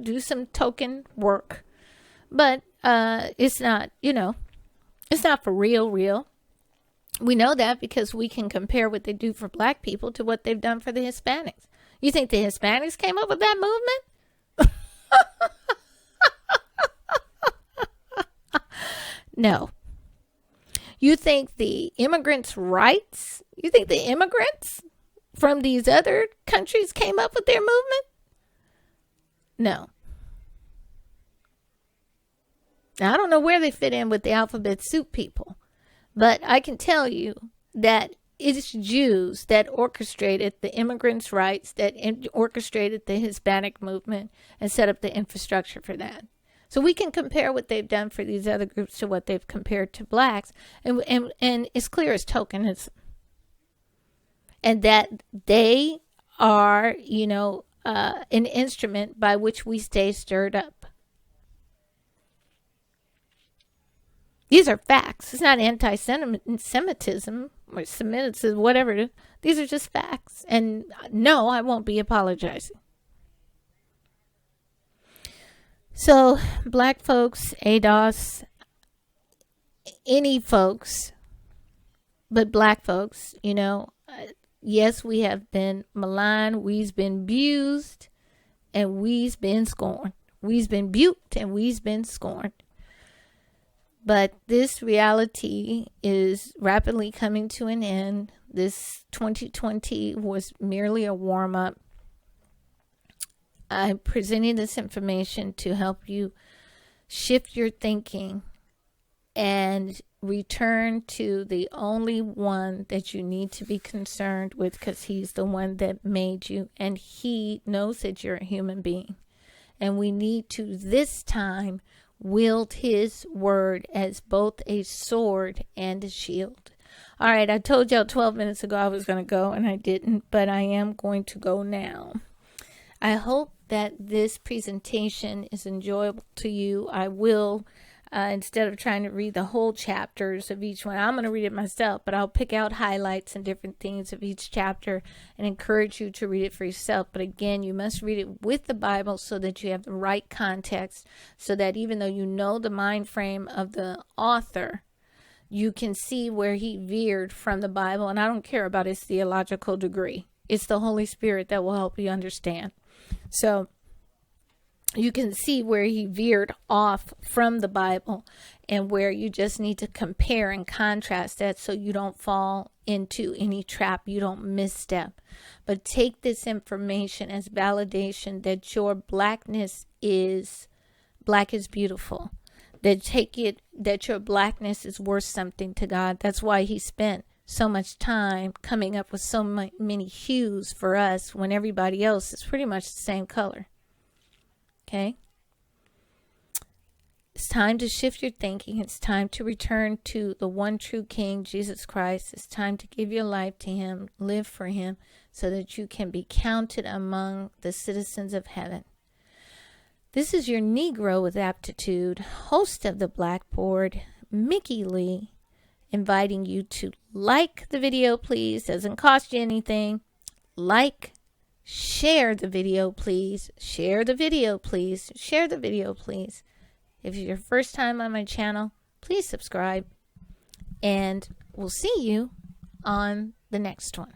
do some token work. But it's not, it's not for real. We know that because we can compare what they do for black people to what they've done for the Hispanics. You think the Hispanics came up with that movement? No. You think the immigrants' rights? You think the immigrants from these other countries came up with their movement? No. Now, I don't know where they fit in with the alphabet soup people. But I can tell you that it's Jews that orchestrated the immigrants' rights, that orchestrated the Hispanic movement, and set up the infrastructure for that. So we can compare what they've done for these other groups to what they've compared to blacks, and it's clear as tokenism. And that they are, an instrument by which we stay stirred up. These are facts. It's not anti-Semitism or Semitism, whatever it is. These are just facts. And no, I won't be apologizing. So, black folks, N.W.A.s, any folks, but black folks, yes, we have been maligned, we've been abused, and we've been scorned. We've been buked and we've been scorned. But this reality is rapidly coming to an end. This 2020 was merely a warm-up. I'm presenting this information to help you shift your thinking and return to the only one that you need to be concerned with, because he's the one that made you, and he knows that you're a human being. And we need to, this time, wield his word as both a sword and a shield. All right, I told y'all 12 minutes ago I was going to go, and I didn't, but I am going to go now. I hope that this presentation is enjoyable to you. I will, instead of trying to read the whole chapters of each one, I'm going to read it myself, but I'll pick out highlights and different things of each chapter and encourage you to read it for yourself. But again, you must read it with the Bible so that you have the right context, so that even though you know the mind frame of the author, you can see where he veered from the Bible. And I don't care about his theological degree. It's the Holy Spirit that will help you understand. So you can see where he veered off from the Bible and where you just need to compare and contrast that so you don't fall into any trap, you don't misstep. But take this information as validation that your blackness is, black is beautiful. That take it, that your blackness is worth something to God. That's why he spent so much time coming up with so many hues for us when everybody else is pretty much the same color. Okay? It's time to shift your thinking. It's time to return to the one true King, Jesus Christ. It's time to give your life to him, live for him, so that you can be counted among the citizens of heaven. This is your Negro with APTitude, host of the BLACKboard, Mickee Lee, inviting you to like the video, please. Doesn't cost you anything. Like, share the video, please. Share the video, please. Share the video, please. If it's your first time on my channel, please subscribe. And we'll see you on the next one.